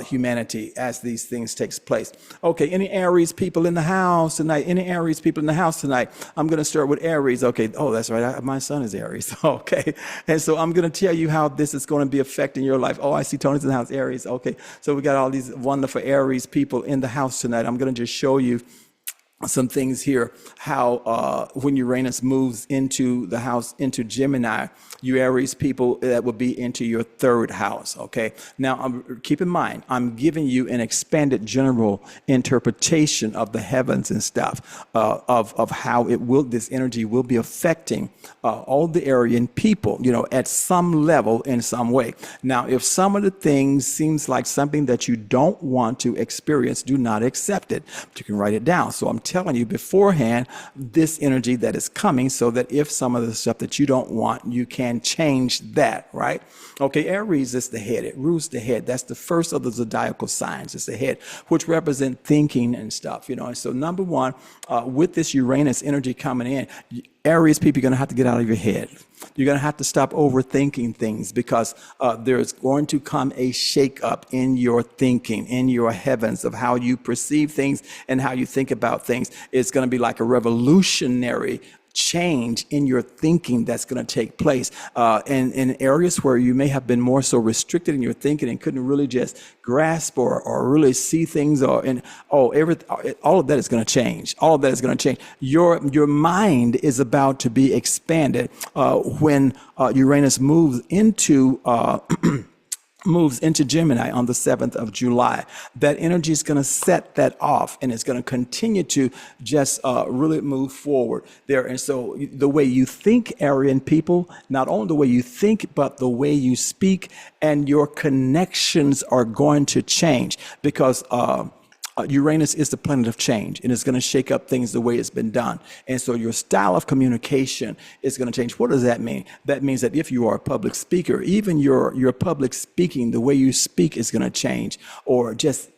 humanity as these things takes place. Okay, any Aries people in the house tonight? Any Aries people in the house tonight? I'm going to start with Aries. Okay, oh, that's right. My son is Aries. Okay, and so I'm going to tell you how this is going to be affecting your life. Oh, I see Tony's in the house, Aries. Okay, so we got all these wonderful Aries people in the house tonight. I'm going to just show you some things here, how when Uranus moves into the house, into Gemini, you Aries people, that will be into your third house, okay? Now, keep in mind, I'm giving you an expanded general interpretation of the heavens and stuff, of how this energy will be affecting all the Aryan people, at some level, in some way. Now, if some of the things seems like something that you don't want to experience, do not accept it. But you can write it down. So I'm telling you beforehand this energy that is coming, so that if some of the stuff that you don't want, you can change that, right? Okay, Aries is the head. It rules the head. That's the first of the zodiacal signs. It's the head, which represent thinking and stuff, And so number one, with this Uranus energy coming in, Aries people, you're going to have to get out of your head. You're going to have to stop overthinking things, because there's going to come a shakeup in your thinking, in your heavens, of how you perceive things and how you think about things. It's going to be like a revolutionary change in your thinking that's going to take place, and in areas where you may have been more so restricted in your thinking and couldn't really just grasp or really see things, all of that is going to change. All of that is going to change. Your mind is about to be expanded when Uranus moves into moves into Gemini on the 7th of July. That energy is going to set that off, and it's going to continue to just really move forward there. And so the way you think, Aryan people, not only the way you think, but the way you speak and your connections are going to change because Uranus is the planet of change, and it's going to shake up things the way it's been done. And so your style of communication is going to change. What does that mean? That means that if you are a public speaker, even your public speaking, the way you speak is going to change, or just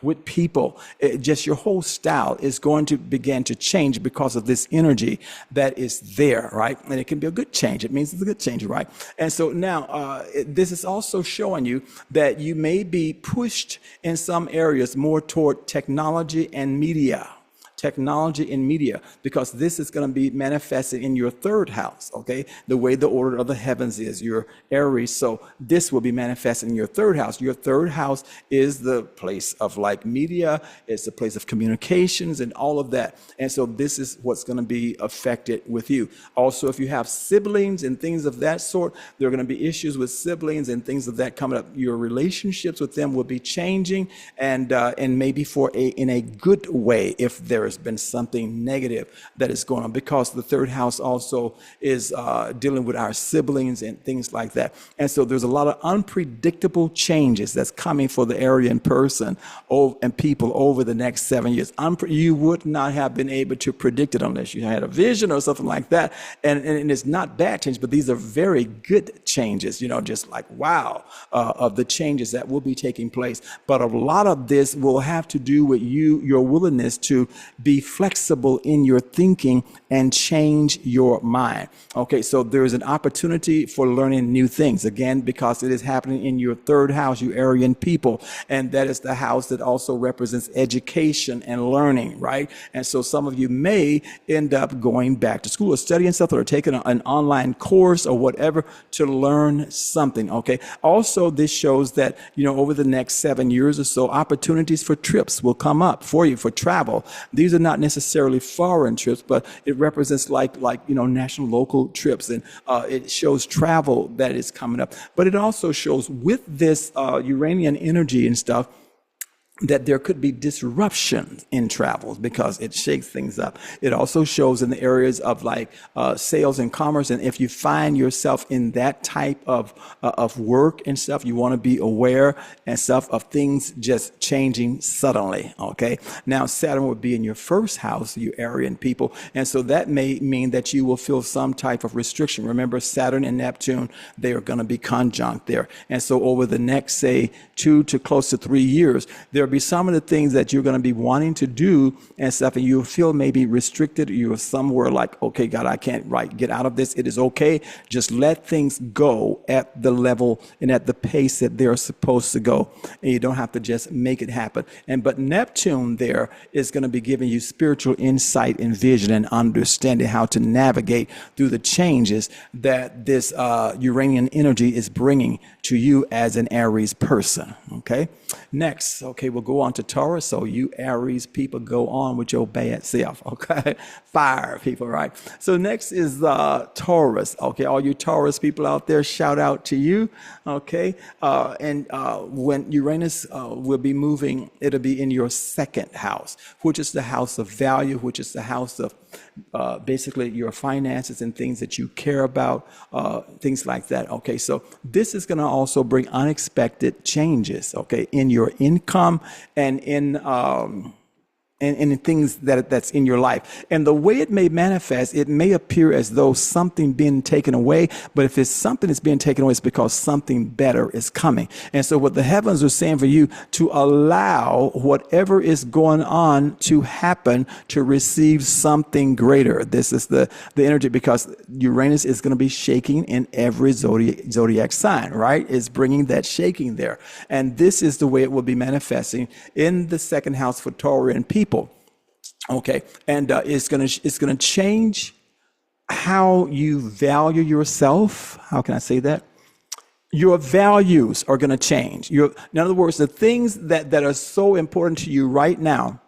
with people, just your whole style is going to begin to change because of this energy that is there, right? And it can be a good change. It means it's a good change, right? And so now this is also showing you that you may be pushed in some areas more toward technology and media. Technology and media, because this is going to be manifested in your third house, okay? The way the order of the heavens is, your Aries. So this will be manifested in your third house. Your third house is the place of like media, it's the place of communications and all of that. And so this is what's going to be affected with you. Also, if you have siblings and things of that sort, there are going to be issues with siblings and things of that coming up. Your relationships with them will be changing, and maybe in a good way if there has been something negative that is going on, because the third house also is dealing with our siblings and things like that. And so there's a lot of unpredictable changes that's coming for the Aryan person and people over the next 7 years. You would not have been able to predict it unless you had a vision or something like that. And it's not bad change, but these are very good changes, just like wow, of the changes that will be taking place. But a lot of this will have to do with your willingness to be flexible in your thinking and change your mind. Okay, so there is an opportunity for learning new things, again, because it is happening in your third house, you Aryan people, and that is the house that also represents education and learning, right? And so some of you may end up going back to school or studying something or taking an online course or whatever to learn something, okay? Also, this shows that, over the next 7 years or so, opportunities for trips will come up for you for travel. These are not necessarily foreign trips, but it represents like national local trips, and it shows travel that is coming up. But it also shows with this Uranian energy and stuff that there could be disruptions in travels because it shakes things up. It also shows in the areas of like sales and commerce. And if you find yourself in that type of work and stuff, you want to be aware and stuff of things just changing suddenly. Okay. Now Saturn would be in your first house, you Aryan people. And so that may mean that you will feel some type of restriction. Remember, Saturn and Neptune, they are going to be conjunct there. And so over the next, say, 2 to close to 3 years, there'll be some of the things that you're going to be wanting to do and stuff, and you feel maybe restricted. You're somewhere like, okay, God, I can't get out of this. It is okay. Just let things go at the level and at the pace that they're supposed to go. And you don't have to just make it happen. But Neptune there is going to be giving you spiritual insight and vision and understanding how to navigate through the changes that this Uranian energy is bringing to you as an Aries person. Okay. Next, okay, we'll go on to Taurus. So you Aries people, go on with your bad self. Okay. Fire people, right? So next is Taurus. Okay. All you Taurus people out there, shout out to you. Okay. And when Uranus will be moving, it'll be in your second house, which is the house of value, which is the house of basically your finances and things that you care about, things like that. Okay, so this is going to also bring unexpected changes, okay, in your income and in things that's in your life. And the way it may manifest, it may appear as though something being taken away, but if it's something that's being taken away, it's because something better is coming. And so what the heavens are saying for you, to allow whatever is going on to happen to receive something greater. This is the energy, because Uranus is going to be shaking in every zodiac sign, right? It's bringing that shaking there. And this is the way it will be manifesting in the second house for Taurian people. Okay, and it's gonna change how you value yourself. How can I say that? Your values are gonna change. In other words, the things that are so important to you right now,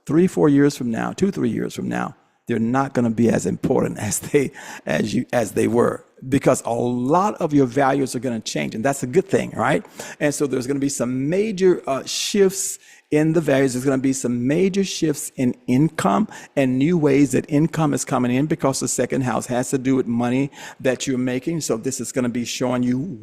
3-4 years from now, 2-3 years from now, they're not gonna be as important as they were. because a lot of your values are going to change, and that's a good thing, right? And so there's going to be some major shifts in the values. There's going to be some major shifts in income and new ways that income is coming in, because the second house has to do with money that you're making. So this is going to be showing you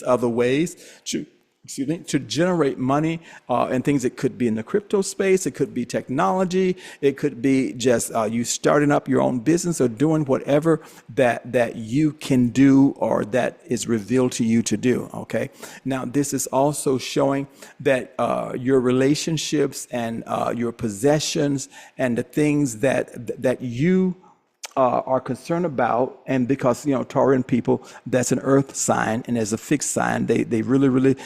other ways to generate money and things. It could be in the crypto space. It could be technology. It could be just you starting up your own business or doing whatever that you can do or that is revealed to you to do. Okay. Now, this is also showing that your relationships and your possessions and the things that you are concerned about. And because, Taurian people, that's an earth sign, and as a fixed sign, they really, really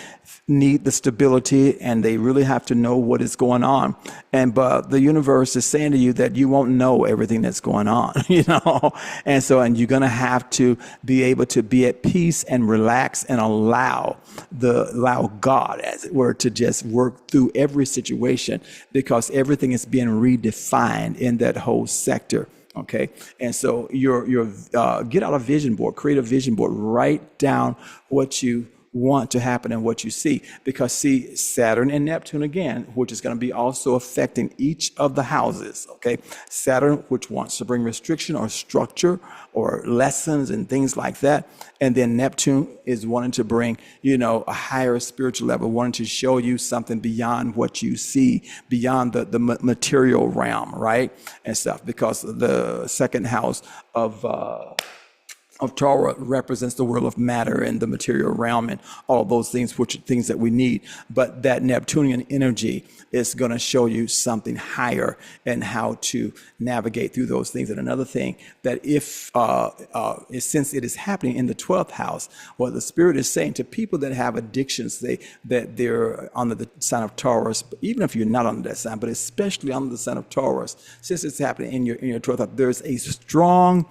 need the stability, and they really have to know what is going on. But the universe is saying to you that you won't know everything that's going on, and you're going to have to be able to be at peace and relax and allow God, as it were, to just work through every situation, because everything is being redefined in that whole sector. Okay. And so get out a vision board, create a vision board, write down what you want to happen and what you see, because see, Saturn and Neptune again, which is going to be also affecting each of the houses. Okay. Saturn, which wants to bring restriction or structure or lessons and things like that. And then Neptune is wanting to bring, a higher spiritual level, wanting to show you something beyond what you see, beyond the material realm, right? And stuff, because the second house of Taurus represents the world of matter and the material realm and all those things, which are things that we need. But that Neptunian energy is going to show you something higher and how to navigate through those things. And another thing that since it is happening in the 12th house, what the Spirit is saying to people that have addictions, that they're under the sign of Taurus, even if you're not under that sign, but especially under the sign of Taurus, since it's happening in your 12th house, there's a strong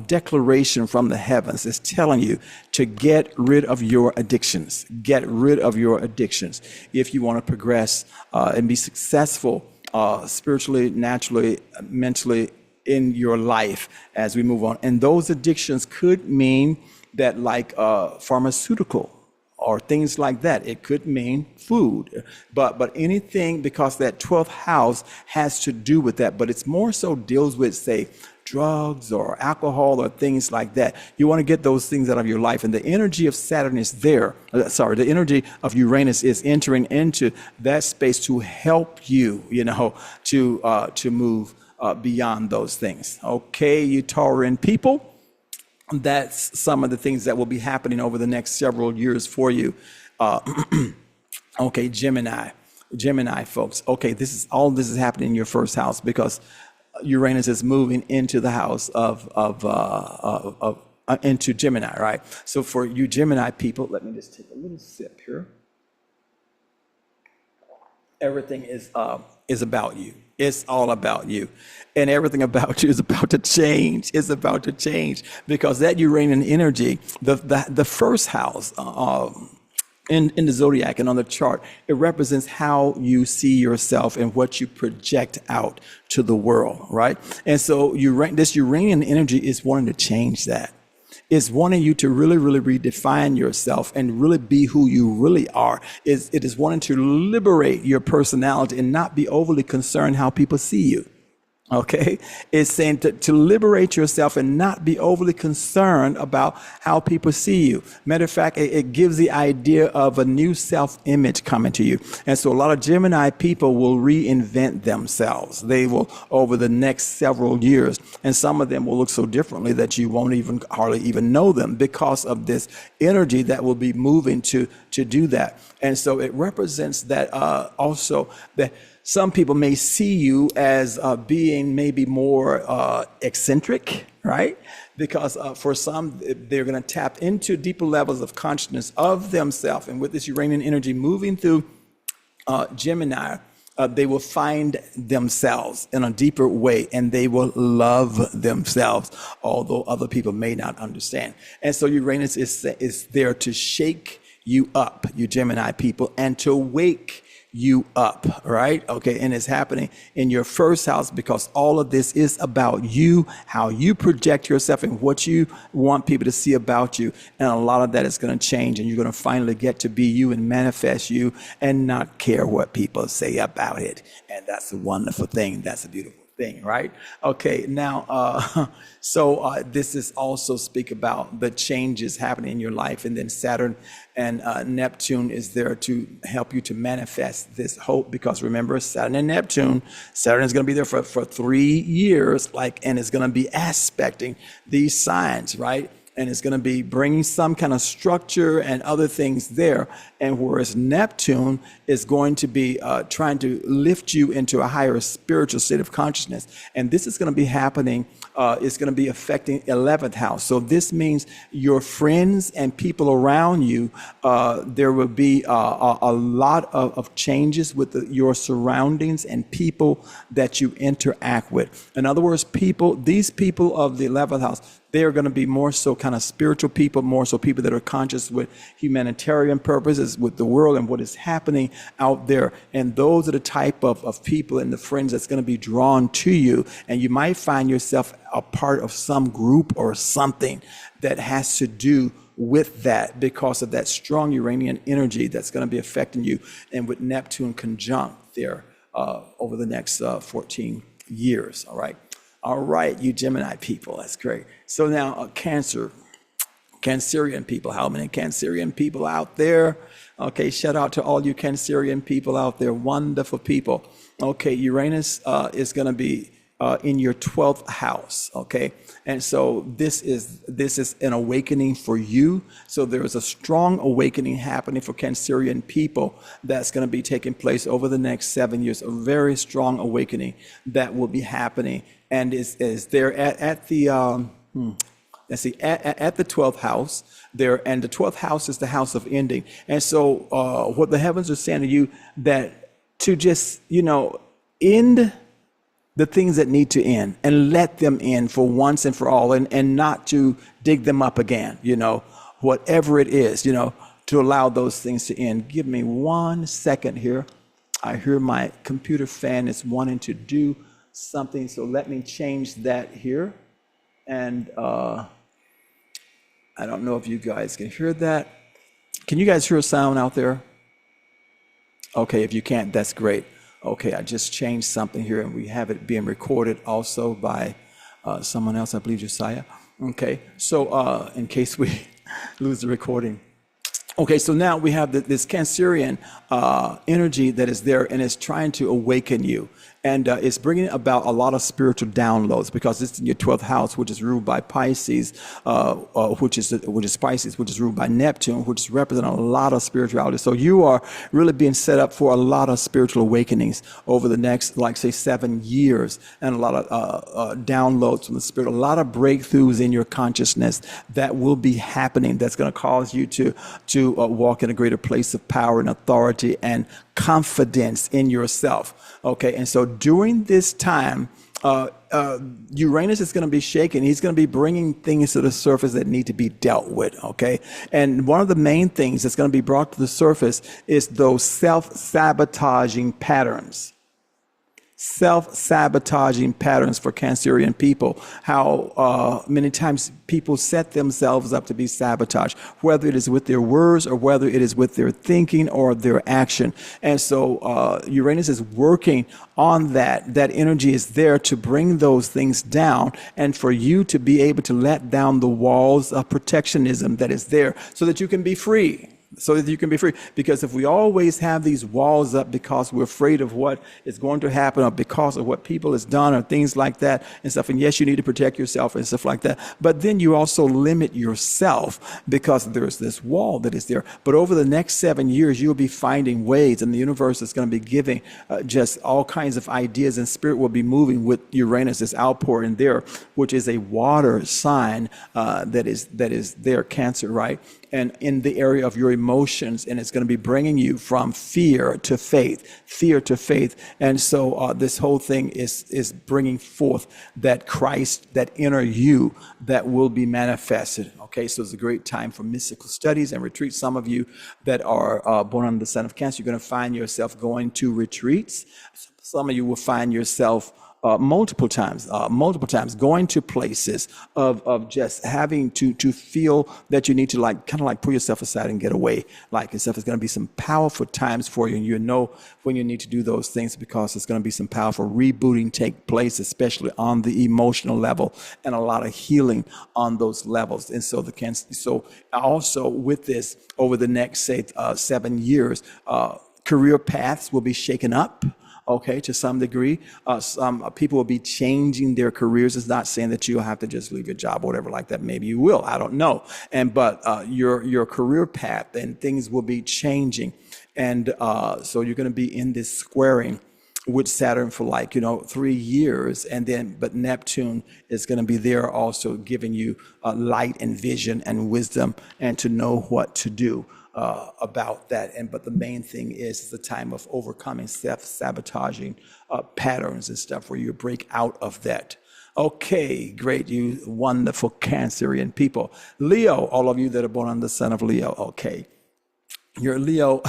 declaration from the heavens is telling you to get rid of your addictions. Get rid of your addictions if you want to progress and be successful spiritually, naturally, mentally in your life as we move on. And those addictions could mean that, like pharmaceutical or things like that. It could mean food, but anything, because that 12th house has to do with that, but it's more so deals with, say, drugs or alcohol or things like that. You want to get those things out of your life. And the energy of Saturn is there. The energy of Uranus is entering into that space to help you, to move beyond those things. Okay, you Taurian people, that's some of the things that will be happening over the next several years for you. Okay, Gemini folks. Okay, this is happening in your first house, because Uranus is moving into the house into Gemini, right? So for you Gemini people, let me just take a little sip here. Everything is about you. It's all about you. And everything about you is about to change. It's about to change, because that Uranian energy, the first house in the zodiac and on the chart, it represents how you see yourself and what you project out to the world, right? And so this Uranian energy is wanting to change that. It's wanting you to really, really redefine yourself and really be who you really are. It is wanting to liberate your personality and not be overly concerned how people see you. Okay, it's saying to liberate yourself and not be overly concerned about how people see you. Matter of fact, it gives the idea of a new self-image coming to you. And so a lot of Gemini people will reinvent themselves. They will, over the next several years, and some of them will look so differently that you won't hardly even know them, because of this energy that will be moving to do that. And so it represents that also that some people may see you as being maybe more eccentric, right? Because for some, they're going to tap into deeper levels of consciousness of themselves. And with this Uranian energy moving through Gemini, they will find themselves in a deeper way, and they will love themselves, although other people may not understand. And so Uranus is there to shake you up, you Gemini people, and to wake you up, right? Okay, and it's happening in your first house because all of this is about you, how you project yourself and what you want people to see about you. And a lot of that is going to change, and you're going to finally get to be you and manifest you and not care what people say about it. And that's a wonderful thing. That's a beautiful thing, right? Okay, now, this is also speak about the changes happening in your life, and then Saturn and Neptune is there to help you to manifest this hope, because remember, Saturn and Neptune, Saturn is going to be there for 3 years, and it's going to be aspecting these signs, right? And it's going to be bringing some kind of structure and other things there. And whereas Neptune is going to be trying to lift you into a higher spiritual state of consciousness. And this is going to be happening, it's going to be affecting 11th house. So this means your friends and people around you, there will be a lot of changes with your surroundings and people that you interact with. In other words, these people of the 11th house, they are going to be more so kind of spiritual people, more so people that are conscious with humanitarian purposes, with the world and what is happening out there. And those are the type of people and the friends that's going to be drawn to you. And you might find yourself a part of some group or something that has to do with that, because of that strong Uranian energy that's going to be affecting you. And with Neptune conjunct there over the next 14 years. All right. All right, you Gemini people, that's great. So now Cancerian people, how many Cancerian people out there? Okay, shout out to all you Cancerian people out there, wonderful people. Okay, Uranus is going to be in your 12th house, okay? And so this is an awakening for you. So there is a strong awakening happening for Cancerian people that's going to be taking place over the next 7 years, a very strong awakening that will be happening. And is there at the let's see, at the 12th house there, and the 12th house is the house of ending. And so what the heavens are saying to you, that to just end the things that need to end and let them end for once and for all, and not to dig them up again, whatever it is, to allow those things to end. Give me 1 second here. I hear my computer fan is wanting to do something, so let me change that here. And I don't know if you guys can hear that. Can you guys hear a sound out there? Okay, if you can't, that's great. Okay, I just changed something here, and we have it being recorded also by someone else, I believe Josiah. Okay, so in case we lose the recording. Okay, so now we have this Cancerian energy that is there, and it's trying to awaken you. And it's bringing about a lot of spiritual downloads, because it's in your 12th house, which is ruled by Pisces, which is Pisces, which is ruled by Neptune, which is representing a lot of spirituality. So you are really being set up for a lot of spiritual awakenings over the next, 7 years, and a lot of downloads from the spirit, a lot of breakthroughs in your consciousness that will be happening. That's going to cause you to walk in a greater place of power and authority and confidence in yourself. Okay, and so during this time, Uranus is going to be shaking. He's going to be bringing things to the surface that need to be dealt with. Okay, and one of the main things that's going to be brought to the surface is those self-sabotaging patterns. Self-sabotaging patterns for Cancerian people, how many times people set themselves up to be sabotaged, whether it is with their words or whether it is with their thinking or their action. And so Uranus is working on that. That energy is there to bring those things down, and for you to be able to let down the walls of protectionism that is there, so that you can be free. Because if we always have these walls up because we're afraid of what is going to happen, or because of what people has done, or things like that and stuff, and yes, you need to protect yourself and stuff like that, but then you also limit yourself because there's this wall that is there. But over the next 7 years, you'll be finding ways, and the universe is going to be giving just all kinds of ideas, and spirit will be moving with Uranus, this outpour in there, which is a water sign that is there, Cancer, right? And in the area of your emotions, and it's going to be bringing you from fear to faith. And so this whole thing is bringing forth that Christ, that inner you that will be manifested. Okay, so it's a great time for mystical studies and retreats. Some of you that are born under the sign of Cancer, you're going to find yourself going to retreats. Some of you will find yourself multiple times, going to places of just having to feel that you need to kind of like pull yourself aside and get away. Like and stuff, it's going to be some powerful times for you, and you know when you need to do those things because it's going to be some powerful rebooting take place, especially on the emotional level, and a lot of healing on those levels. And so so also with this over the next say 7 years, career paths will be shaken up. Okay, to some degree, some people will be changing their careers. It's not saying that you'll have to just leave your job or whatever like that. Maybe you will. I don't know. But your career path and things will be changing, and so you're going to be in this squaring with Saturn for 3 years, and then but Neptune is going to be there also giving you light and vision and wisdom and to know what to do about that. But the main thing is the time of overcoming self-sabotaging patterns and stuff where you break out of that. Okay, great, you wonderful Cancerian people. Leo, all of you that are born on the sign of Leo, okay. Your Leo,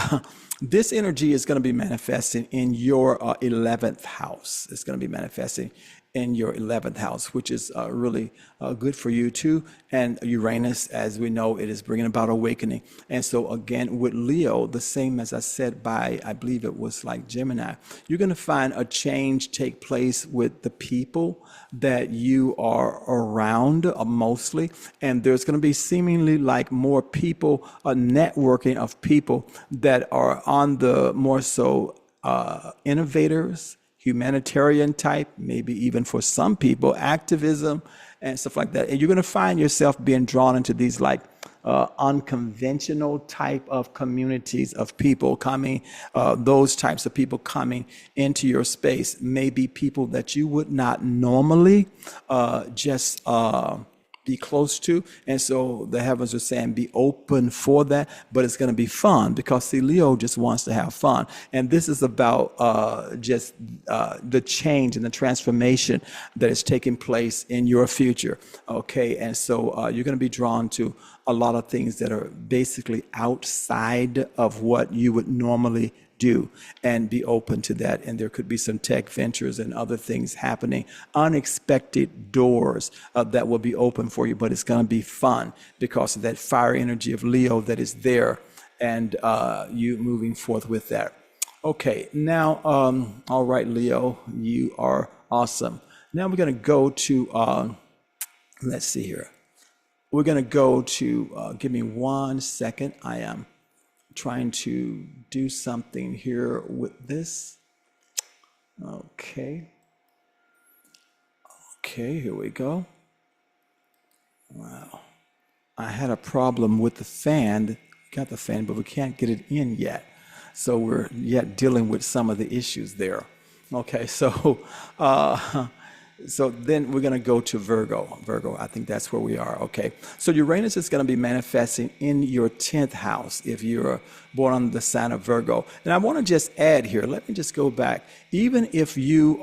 this energy is going to be manifesting in your 11th house. It's going to be manifesting in your 11th house, which is really good for you too. And Uranus, as we know, it is bringing about awakening. And so again, with Leo, the same as I said by, I believe it was like Gemini, you're going to find a change take place with the people that you are around mostly. And there's going to be seemingly like more people, a networking of people that are on the more so innovators, humanitarian type, maybe even for some people, activism and stuff like that. And you're going to find yourself being drawn into these unconventional type of communities of people coming, those types of people coming into your space, maybe people that you would not normally just be close to. And so the heavens are saying be open for that, but it's going to be fun because see, Leo just wants to have fun. And this is about just the change and the transformation that is taking place in your future. Okay. And so you're going to be drawn to a lot of things that are basically outside of what you would normally do, and be open to that. And there could be some tech ventures and other things happening, unexpected doors that will be open for you, but it's going to be fun because of that fire energy of Leo that is there, and you moving forth with that. Okay, now, all right, Leo, you are awesome. Now we're going to go to, let's see here. We're going to go to, give me 1 second. I am trying to do something here with this. Okay, here we go. Wow, I had a problem with the fan. Got the fan, but we can't get it in yet. So we're yet dealing with some of the issues there. Okay, so so then we're going to go to Virgo. Virgo, I think that's where we are. Okay. So Uranus is going to be manifesting in your 10th house if you're born on the sign of Virgo. And I want to just add here, let me just go back. Even if you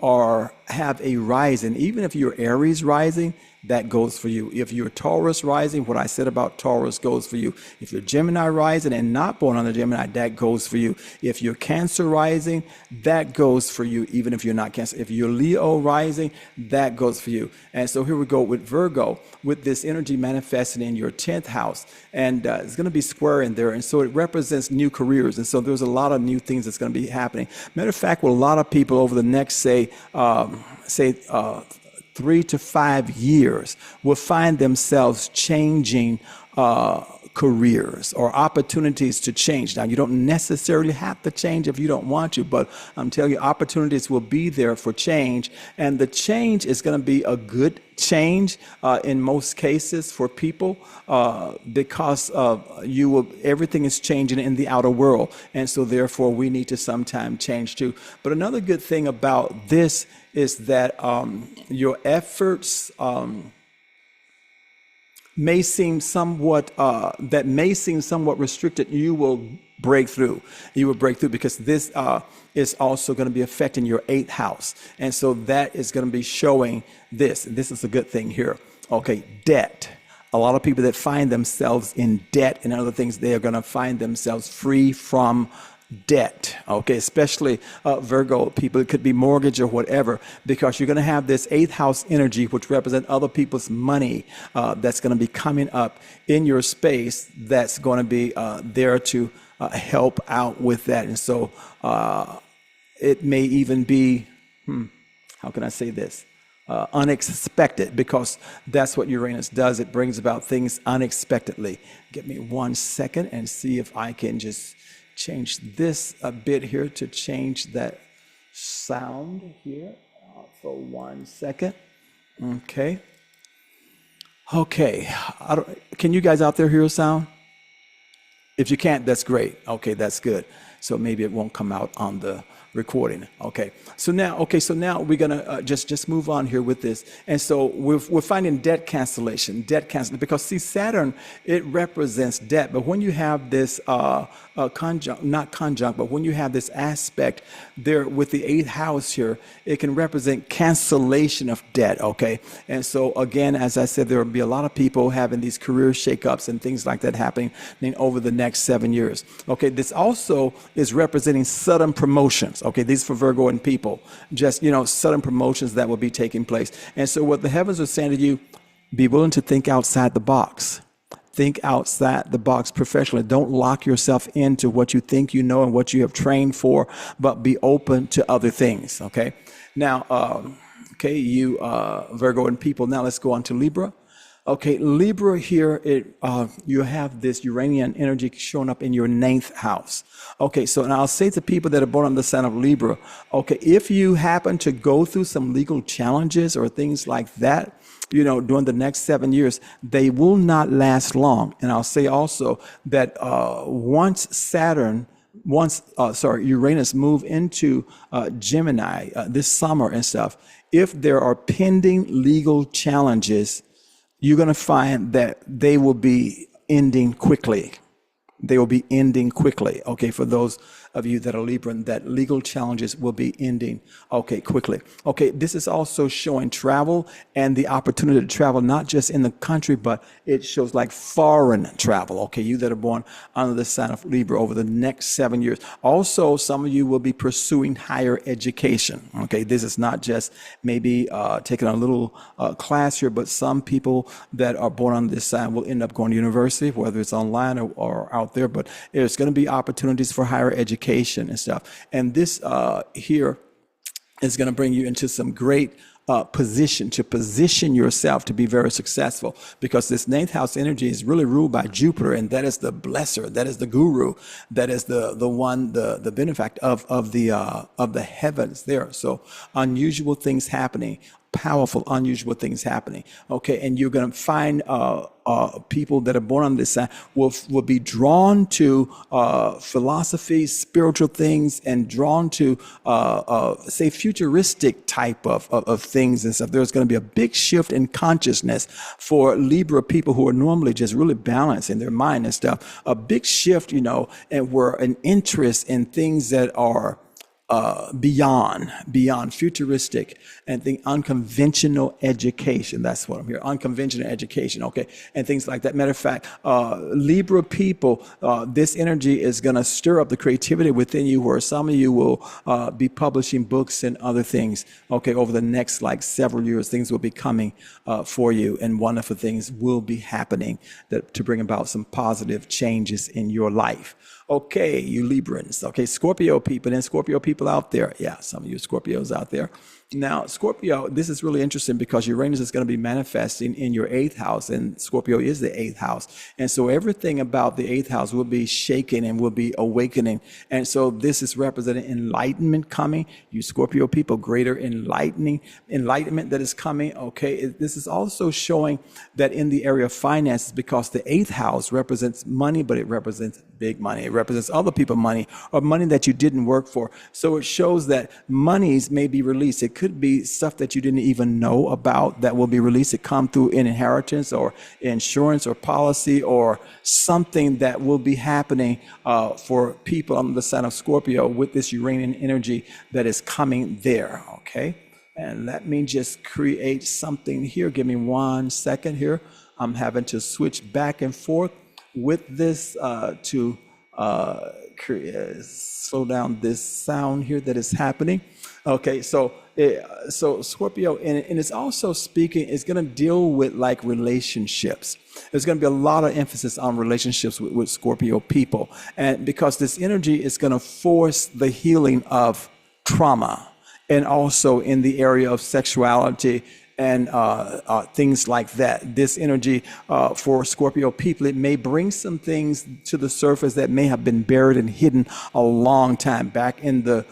have a rising, even if you're Aries rising, that goes for you. If you're Taurus rising, what I said about Taurus goes for you. If you're Gemini rising and not born on the Gemini, that goes for you. If you're Cancer rising, that goes for you, even if you're not Cancer. If you're Leo rising, that goes for you. And so here we go with Virgo, with this energy manifesting in your 10th house. And it's going to be square in there. And so it represents new careers. And so there's a lot of new things that's going to be happening. Matter of fact, with a lot of people over the next, say 3 to 5 years will find themselves changing careers or opportunities to change. Now, you don't necessarily have to change if you don't want to, but I'm telling you, opportunities will be there for change. And the change is going to be a good change in most cases for people because everything is changing in the outer world. And so therefore we need to sometimes change too. But another good thing about this is that your efforts, may seem somewhat restricted, you will break through. You will break through because this is also going to be affecting your eighth house. And so that is going to be showing this. This is a good thing here. Okay, debt. A lot of people that find themselves in debt and other things, they are going to find themselves free from debt. Okay, especially Virgo people. It could be mortgage or whatever, because you're going to have this eighth house energy, which represent other people's money that's going to be coming up in your space. That's going to be there to help out with that. And so it may even be, how can I say this? Unexpected, because that's what Uranus does. It brings about things unexpectedly. Give me 1 second and see if I can just change this a bit here to change that sound here for 1 second. Okay. Okay. Can you guys out there hear a sound? If you can't, that's great. Okay, that's good. So maybe it won't come out on the recording. Okay. So now we're gonna just move on here with this. And so we're finding debt cancellation, because see, Saturn, it represents debt. But when you have this not conjunct, but when you have this aspect there with the eighth house here, it can represent cancellation of debt. Okay. And so again, as I said, there will be a lot of people having these career shakeups and things like that happening over the next 7 years. Okay. This also is representing sudden promotions. Okay, these for Virgo and people, just, sudden promotions that will be taking place. And so what the heavens are saying to you, be willing to think outside the box. Think outside the box professionally. Don't lock yourself into what you think you know and what you have trained for, but be open to other things. Okay. Now, you Virgo and people. Now let's go on to Libra. Okay, Libra here, you have this Uranian energy showing up in your 9th house. Okay, so and I'll say to people that are born on the sign of Libra, okay, if you happen to go through some legal challenges or things like that, during the next 7 years, they will not last long. And I'll say also that once Uranus move into Gemini this summer and stuff, if there are pending legal challenges, you're going to find that they will be ending quickly. They will be ending quickly. Okay, for those of you that are Libran, that legal challenges will be ending, okay, quickly. Okay, this is also showing travel and the opportunity to travel, not just in the country, but it shows like foreign travel. Okay, you that are born under the sign of Libra over the next 7 years. Also, some of you will be pursuing higher education. Okay, this is not just maybe taking a little class here, but some people that are born on this sign will end up going to university, whether it's online or out there, but there's going to be opportunities for higher education and stuff. And this here is going to bring you into some great position yourself to be very successful, because this 9th house energy is really ruled by Jupiter, and that is the blesser, that is the guru, that is the one, the benefactor of the heavens there. So unusual things happening, powerful, unusual things happening. Okay, and you're going to find people that are born on this side will be drawn to philosophy, spiritual things, and drawn to say futuristic type of things and stuff. There's going to be a big shift in consciousness for Libra people who are normally just really balanced in their mind and stuff. A big shift, and where an interest in things that are beyond futuristic and unconventional education. That's what I'm here. Unconventional education. Okay. And things like that. Matter of fact, Libra people, this energy is going to stir up the creativity within you, where some of you will be publishing books and other things. Okay. Over the next several years, things will be coming for you, and wonderful things will be happening to bring about some positive changes in your life. Okay, you Librans. Okay, Scorpio people and Scorpio people out there. Yeah, some of you Scorpios out there. Now, Scorpio, this is really interesting because Uranus is going to be manifesting in your 8th house, and Scorpio is the 8th house. And so everything about the 8th house will be shaken and will be awakening. And so this is representing enlightenment coming. You Scorpio people, greater enlightenment that is coming. Okay, this is also showing that in the area of finances, because the 8th house represents money, but it represents big money. It represents other people's money, or money that you didn't work for. So it shows that monies may be released. It could be stuff that you didn't even know about that will be released. It come through an inheritance or insurance or policy or something that will be happening for people on the sign of Scorpio with this Uranian energy that is coming there. Okay. And let me just create something here. Give me 1 second here. I'm having to switch back and forth with this to slow down this sound here that is happening. Okay, so Scorpio, and it's also speaking, it's going to deal with like relationships. There's going to be a lot of emphasis on relationships with Scorpio people. And because this energy is going to force the healing of trauma, and also in the area of sexuality and things like that. This energy for Scorpio people, it may bring some things to the surface that may have been buried and hidden a long time back in the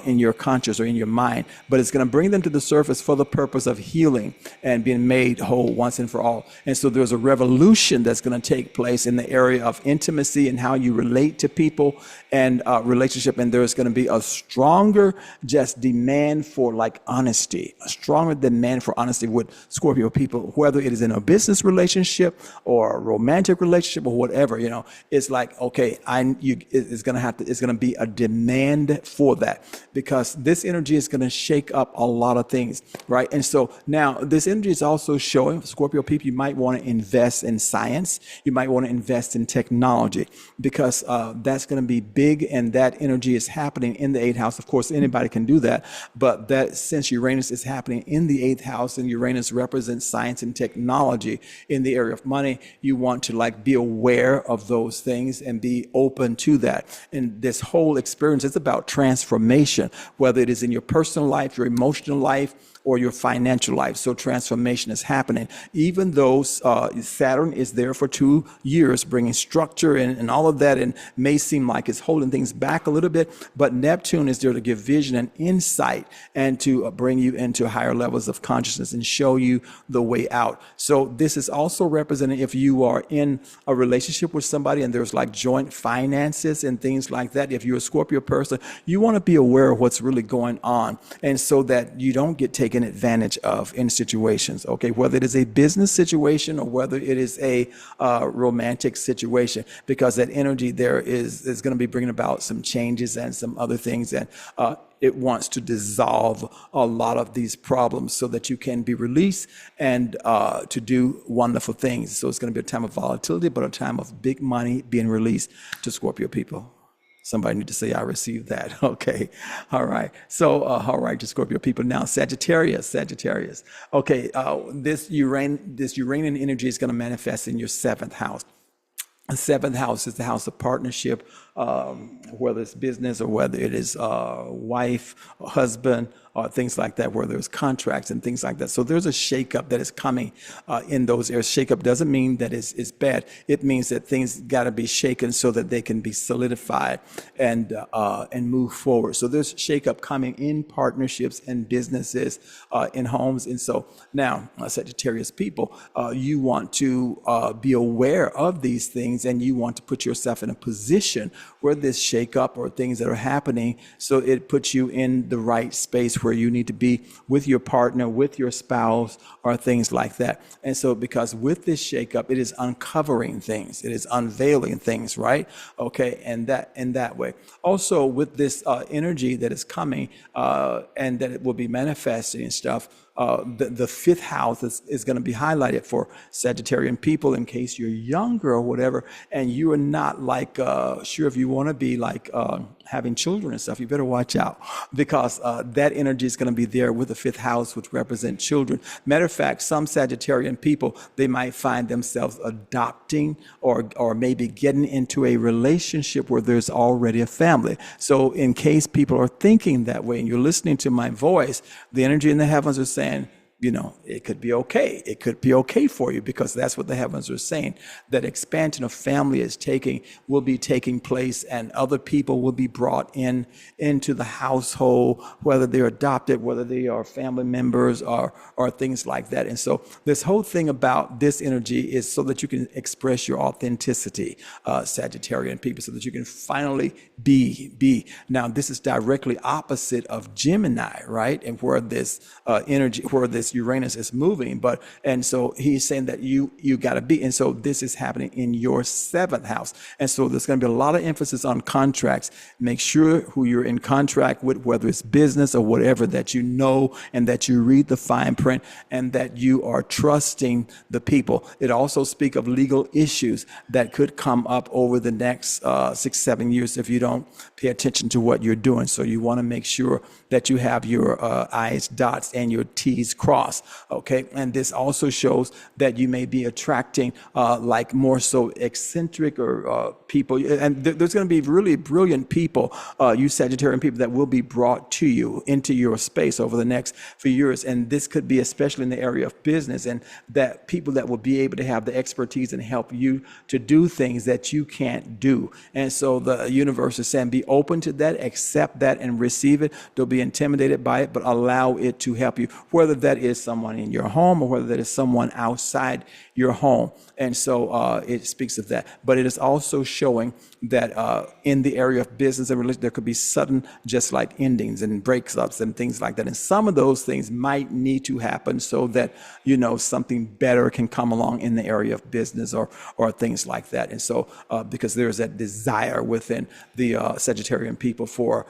in your conscious or in your mind, but it's going to bring them to the surface for the purpose of healing and being made whole once and for all. And so there's a revolution that's going to take place in the area of intimacy and how you relate to people and relationship. And there's going to be a stronger just demand for like honesty, a stronger demand for honesty with Scorpio people, whether it is in a business relationship or a romantic relationship or whatever. You know, it's like, okay, it's going to be a demand for that, because this energy is going to shake up a lot of things, right? And so now this energy is also showing Scorpio people, you might want to invest in science, you might want to invest in technology, because that's going to be big, and that energy is happening in the 8th house. Of course, anybody can do that, but that since Uranus is happening in the 8th house, and Uranus represents science and technology in the area of money, you want to like be aware of those things and be open to that. And this whole experience is about transformation, whether it is in your personal life, your emotional life, or your financial life. So transformation is happening. Even though Saturn is there for 2 years, bringing structure and all of that, and may seem like it's holding things back a little bit, but Neptune is there to give vision and insight and to bring you into higher levels of consciousness and show you the way out. So this is also representing if you are in a relationship with somebody and there's like joint finances and things like that. If you're a Scorpio person, you want to be aware of what's really going on, and so that you don't get taken advantage of in situations, okay, whether it is a business situation or whether it is a romantic situation, because that energy there is going to be bringing about some changes and some other things, and it wants to dissolve a lot of these problems so that you can be released and to do wonderful things. So it's going to be a time of volatility, but a time of big money being released to Scorpio people. Somebody need to say, I received that. Okay. All right. So, all right, to Scorpio people. Now, Sagittarius. Okay. This Uranian energy is going to manifest in your 7th house. The 7th house is the house of partnership, whether it's business or whether it is wife, or husband, or things like that, where there's contracts and things like that. So there's a shakeup that is coming in those areas. Shakeup doesn't mean that it's bad. It means that things got to be shaken so that they can be solidified and move forward. So there's shakeup coming in partnerships and businesses, in homes. And so now, Sagittarius people, you want to be aware of these things, and you want to put yourself in a position where this shakeup or things that are happening, so it puts you in the right space where you need to be with your partner, with your spouse, or things like that. And so because with this shakeup, it is uncovering things, it is unveiling things, right? Okay, and that in that way. Also with this energy that is coming and that it will be manifesting and stuff, the 5th house is going to be highlighted for Sagittarian people, in case you're younger or whatever, and you are not like sure if you want to be like having children and stuff. You better watch out, because that energy is going to be there with the 5th house, which represent children. Matter of fact, some Sagittarian people, they might find themselves adopting or maybe getting into a relationship where there's already a family. So in case people are thinking that way and you're listening to my voice, the energy in the heavens are saying, it could be okay. It could be okay for you because that's what the heavens are saying. That expansion of family will be taking place, and other people will be brought into the household, whether they're adopted, whether they are family members or things like that. And so this whole thing about this energy is so that you can express your authenticity, Sagittarian people, so that you can finally be. Now, this is directly opposite of Gemini, right? And where this where this Uranus is moving, and so he's saying that you got to be, and so this is happening in your seventh house, and so there's going to be a lot of emphasis on contracts. Make sure who you're in contract with, whether it's business or whatever, that you know and that you read the fine print and that you are trusting the people. It also speaks of legal issues that could come up over the next 6-7 years if you don't pay attention to what you're doing. So you want to make sure that you have your I's dots and your T's crossed. Okay, and this also shows that you may be attracting like more so eccentric or people, and there's going to be really brilliant people, you Sagittarian people, that will be brought to you into your space over the next few years. And this could be especially in the area of business, and that people that will be able to have the expertise and help you to do things that you can't do. And so the universe is saying, be open to that, accept that, and receive it. Don't be intimidated by it, but allow it to help you, whether that is someone in your home or whether that is someone outside your home. And so it speaks of that. But it is also showing that in the area of business and religion, there could be sudden, just like endings and breaks ups and things like that. And some of those things might need to happen so that, something better can come along in the area of business or things like that. And so because there's that desire within the Sagittarian people for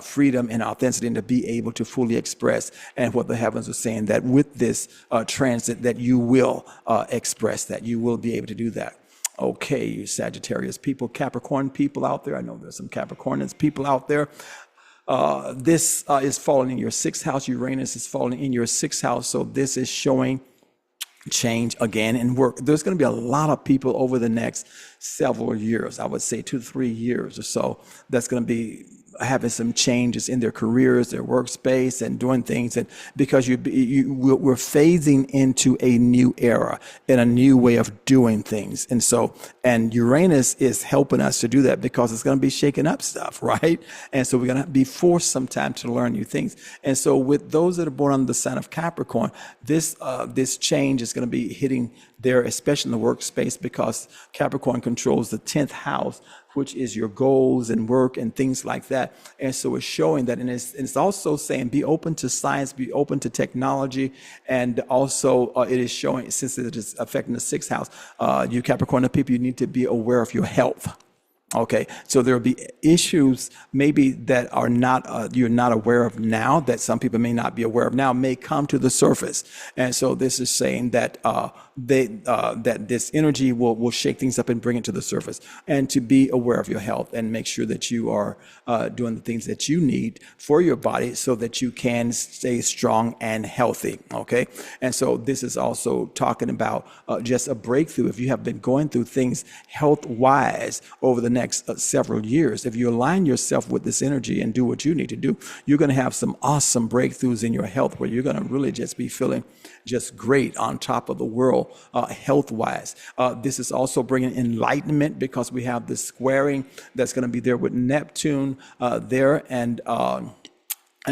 freedom and authenticity and to be able to fully express, and what the heavens are saying, that with this transit that you will express that, you will be able to do that. Okay, you Sagittarius people, Capricorn people out there. I know there's some Capricornians people out there. This is falling in your sixth house. Uranus is falling in your sixth house. So this is showing change again in work. There's going to be a lot of people over the next several years, I would say 2 to 3 years or so, that's going to be having some changes in their careers, their workspace, and doing things. And because we're phasing into a new era and a new way of doing things. And Uranus is helping us to do that because it's going to be shaking up stuff, right? And so we're going to be forced sometime to learn new things. And so with those that are born under the sign of Capricorn, this change is going to be hitting there, especially in the workspace, because Capricorn controls the 10th house, which is your goals and work and things like that. And so it's showing that, and it's also saying be open to science, be open to technology, and also it is showing, since it is affecting the 6th house, you Capricorn people, you need to be aware of your health. Okay, so there will be issues maybe that are not you're not aware of now, that some people may not be aware of now, may come to the surface. And so this is saying that that this energy will shake things up and bring it to the surface, and to be aware of your health and make sure that you are doing the things that you need for your body so that you can stay strong and healthy. Okay, and so this is also talking about just a breakthrough. If you have been going through things health-wise over the next several years, if you align yourself with this energy and do what you need to do, you're going to have some awesome breakthroughs in your health, where you're going to really just be feeling just great, on top of the world health-wise. This is also bringing enlightenment, because we have this squaring that's going to be there with Neptune there, and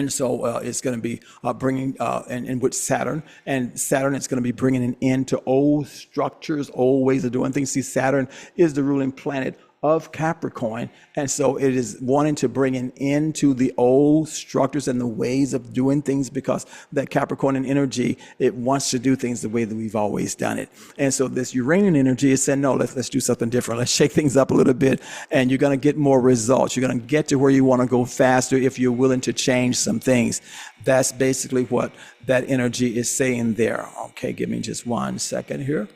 so it's going to be bringing, and with Saturn. And Saturn is going to be bringing an end to old structures, old ways of doing things. See, Saturn is the ruling planet of Capricorn. And so it is wanting to bring an end to the old structures and the ways of doing things, because that Capricorn energy, it wants to do things the way that we've always done it. And so this Uranian energy is saying, no, let's do something different. Let's shake things up a little bit, and you're going to get more results. You're going to get to where you want to go faster if you're willing to change some things. That's basically what that energy is saying there. Okay, give me just 1 second here.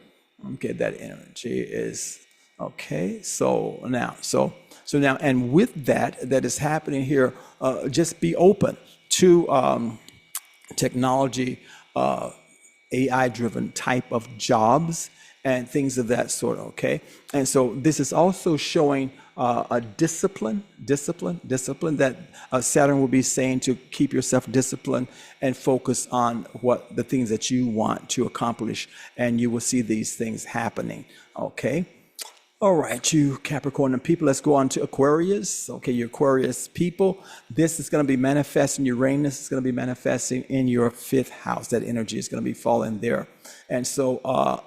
Okay, that energy is... Okay, so now, and with that is happening here, just be open to technology, AI-driven type of jobs, and things of that sort, okay? And so this is also showing a discipline that Saturn will be saying to keep yourself disciplined and focus on what the things that you want to accomplish, and you will see these things happening, okay? All right, you Capricorn people, let's go on to Aquarius. Okay, you Aquarius people, this is going to be manifesting. Uranus is going to be manifesting in your fifth house. That energy is going to be falling there. And so,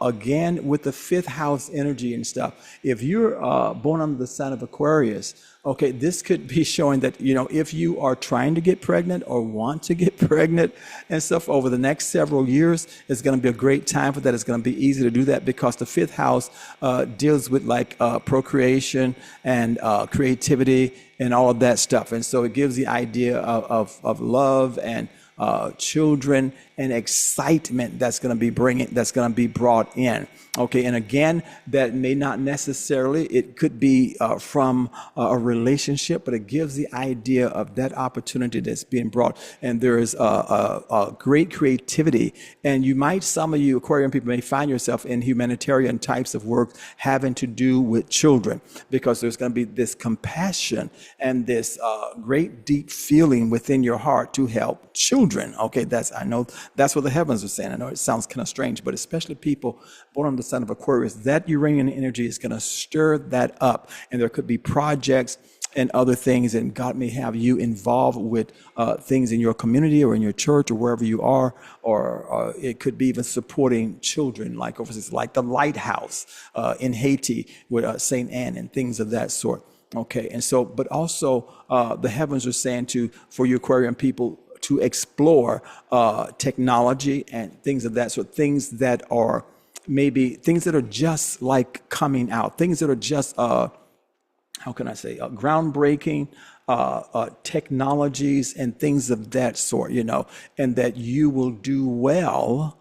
again, with the fifth house energy and stuff, if you're born under the sign of Aquarius, okay, this could be showing that, if you are trying to get pregnant or want to get pregnant and stuff over the next several years, it's going to be a great time for that. It's going to be easy to do that because the fifth house deals with like procreation and creativity and all of that stuff. And so it gives the idea of love and children and excitement that's going to be brought in. Okay, and again, that may not necessarily, it could be from a relationship, but it gives the idea of that opportunity that's being brought. And there is a great creativity. And some of you Aquarian people may find yourself in humanitarian types of work having to do with children, because there's going to be this compassion and this great deep feeling within your heart to help children. Okay, I know that's what the heavens are saying. I know it sounds kind of strange, but especially people born on the sign of Aquarius, that Uranian energy is going to stir that up. And there could be projects and other things, and God may have you involved with things in your community or in your church or wherever you are, or it could be even supporting children, like overseas, like the lighthouse in Haiti with St. Anne and things of that sort. Okay, and so, but also the heavens are saying for you Aquarian people, to explore technology and things of that sort, things that are maybe things that are just like coming out, things that are just, how can I say, groundbreaking technologies and things of that sort, and that you will do well,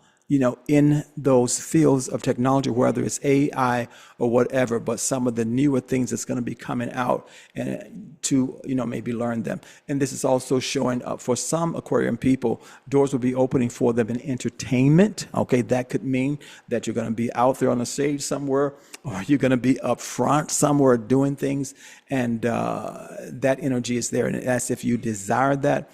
in those fields of technology, whether it's AI or whatever, but some of the newer things that's going to be coming out, and to, maybe learn them. And this is also showing up for some Aquarian people, doors will be opening for them in entertainment. Okay, that could mean that you're going to be out there on the stage somewhere, or you're going to be up front somewhere doing things, and that energy is there. And as if you desire that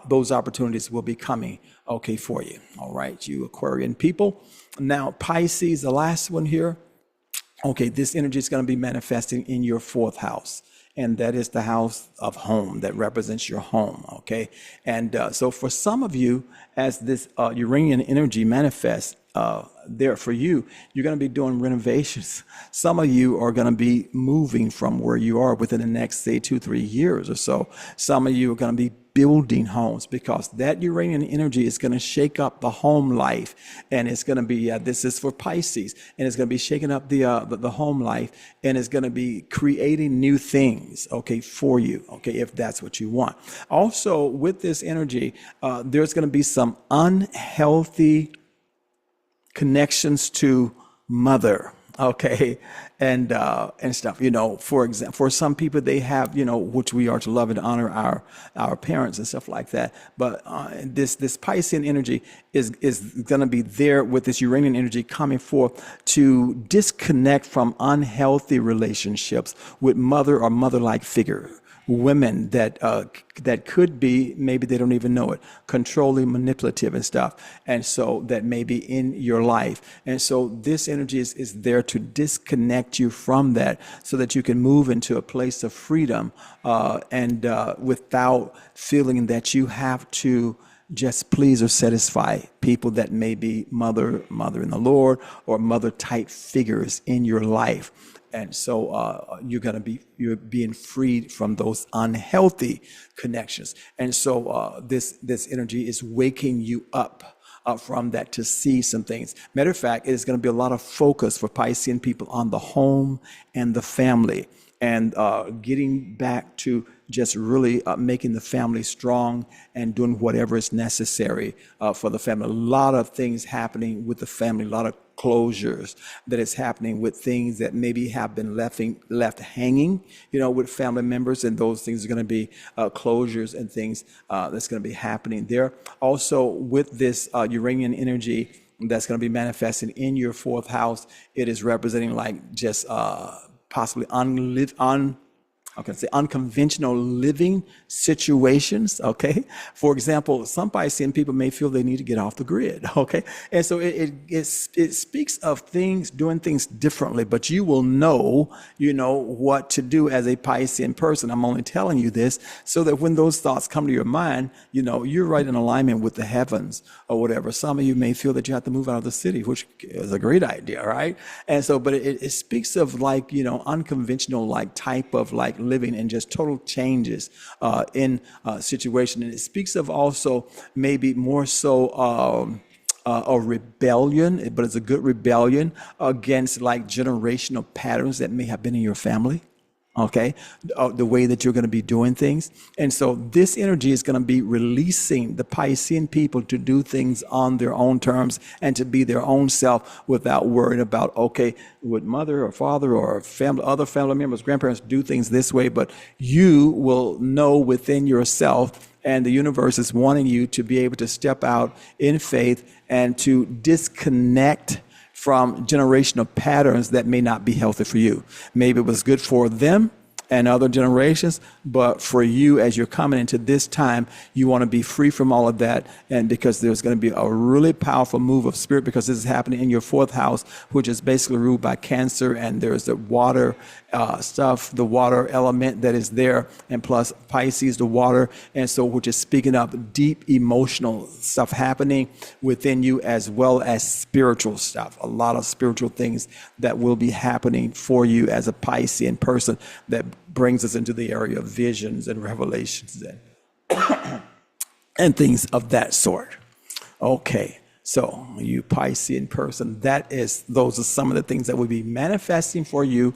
those opportunities will be coming, okay, for you. All right, you Aquarian people. Now, Pisces, the last one here. Okay, this energy is going to be manifesting in your fourth house. And that is the house of home that represents your home, okay? And so for some of you, as this Uranian energy manifests there for you, you're going to be doing renovations. Some of you are going to be moving from where you are within the next, say, 2-3 years or so. Some of you are going to be building homes, because that Uranian energy is going to shake up the home life, and it's going to be this is for Pisces, and it's going to be shaking up the home life, and it's going to be creating new things, okay, for you, okay, if that's what you want. Also, with this energy, there's going to be some unhealthy connections to mother, okay, and stuff. For example, for some people, they have, which we are to love and honor our parents and stuff like that. But this Piscean energy is going to be there with this Uranian energy coming forth to disconnect from unhealthy relationships with mother or mother-like figure. Women that could be, maybe they don't even know it, controlling, manipulative and stuff. And so that may be in your life. And so this energy is there to disconnect you from that, so that you can move into a place of freedom and without feeling that you have to just please or satisfy people that may be mother in the Lord or mother type figures in your life. And so you're being freed from those unhealthy connections. And so this energy is waking you up from that to see some things. Matter of fact, it is going to be a lot of focus for Piscean people on the home and the family, and getting back to just really making the family strong and doing whatever is necessary for the family. A lot of things happening with the family, a lot of closures that is happening with things that maybe have been left hanging, with family members, and those things are going to be closures and things that's going to be happening there. Also, with this Uranian energy, that's going to be manifesting in your fourth house. It is representing like just possibly unconventional living situations. Okay. For example, some Piscean people may feel they need to get off the grid. Okay. And so it speaks of things, doing things differently, but you will know, what to do as a Piscean person. I'm only telling you this so that when those thoughts come to your mind, you're right in alignment with the heavens or whatever. Some of you may feel that you have to move out of the city, which is a great idea. Right. And so, but it speaks of like, unconventional, like type of like living and just total changes in situation. And it speaks of also maybe more so a rebellion, but it's a good rebellion against like generational patterns that may have been in your family. Okay, the way that you're going to be doing things. And so this energy is going to be releasing the Piscean people to do things on their own terms and to be their own self without worrying about, okay, would mother or father or family, other family members, grandparents do things this way, but you will know within yourself, and the universe is wanting you to be able to step out in faith and to disconnect from generational patterns that may not be healthy for you. Maybe it was good for them and other generations, but for you, as you're coming into this time, you want to be free from all of that. And because there's going to be a really powerful move of spirit, because this is happening in your fourth house, which is basically ruled by Cancer, and there's the water stuff, the water element that is there, and plus Pisces, the water. And so, which is speaking of deep emotional stuff happening within you, as well as spiritual stuff, a lot of spiritual things that will be happening for you as a Piscean person that brings us into the area of visions and revelations and things of that sort. Okay. So you Piscean person, those are some of the things that will be manifesting for you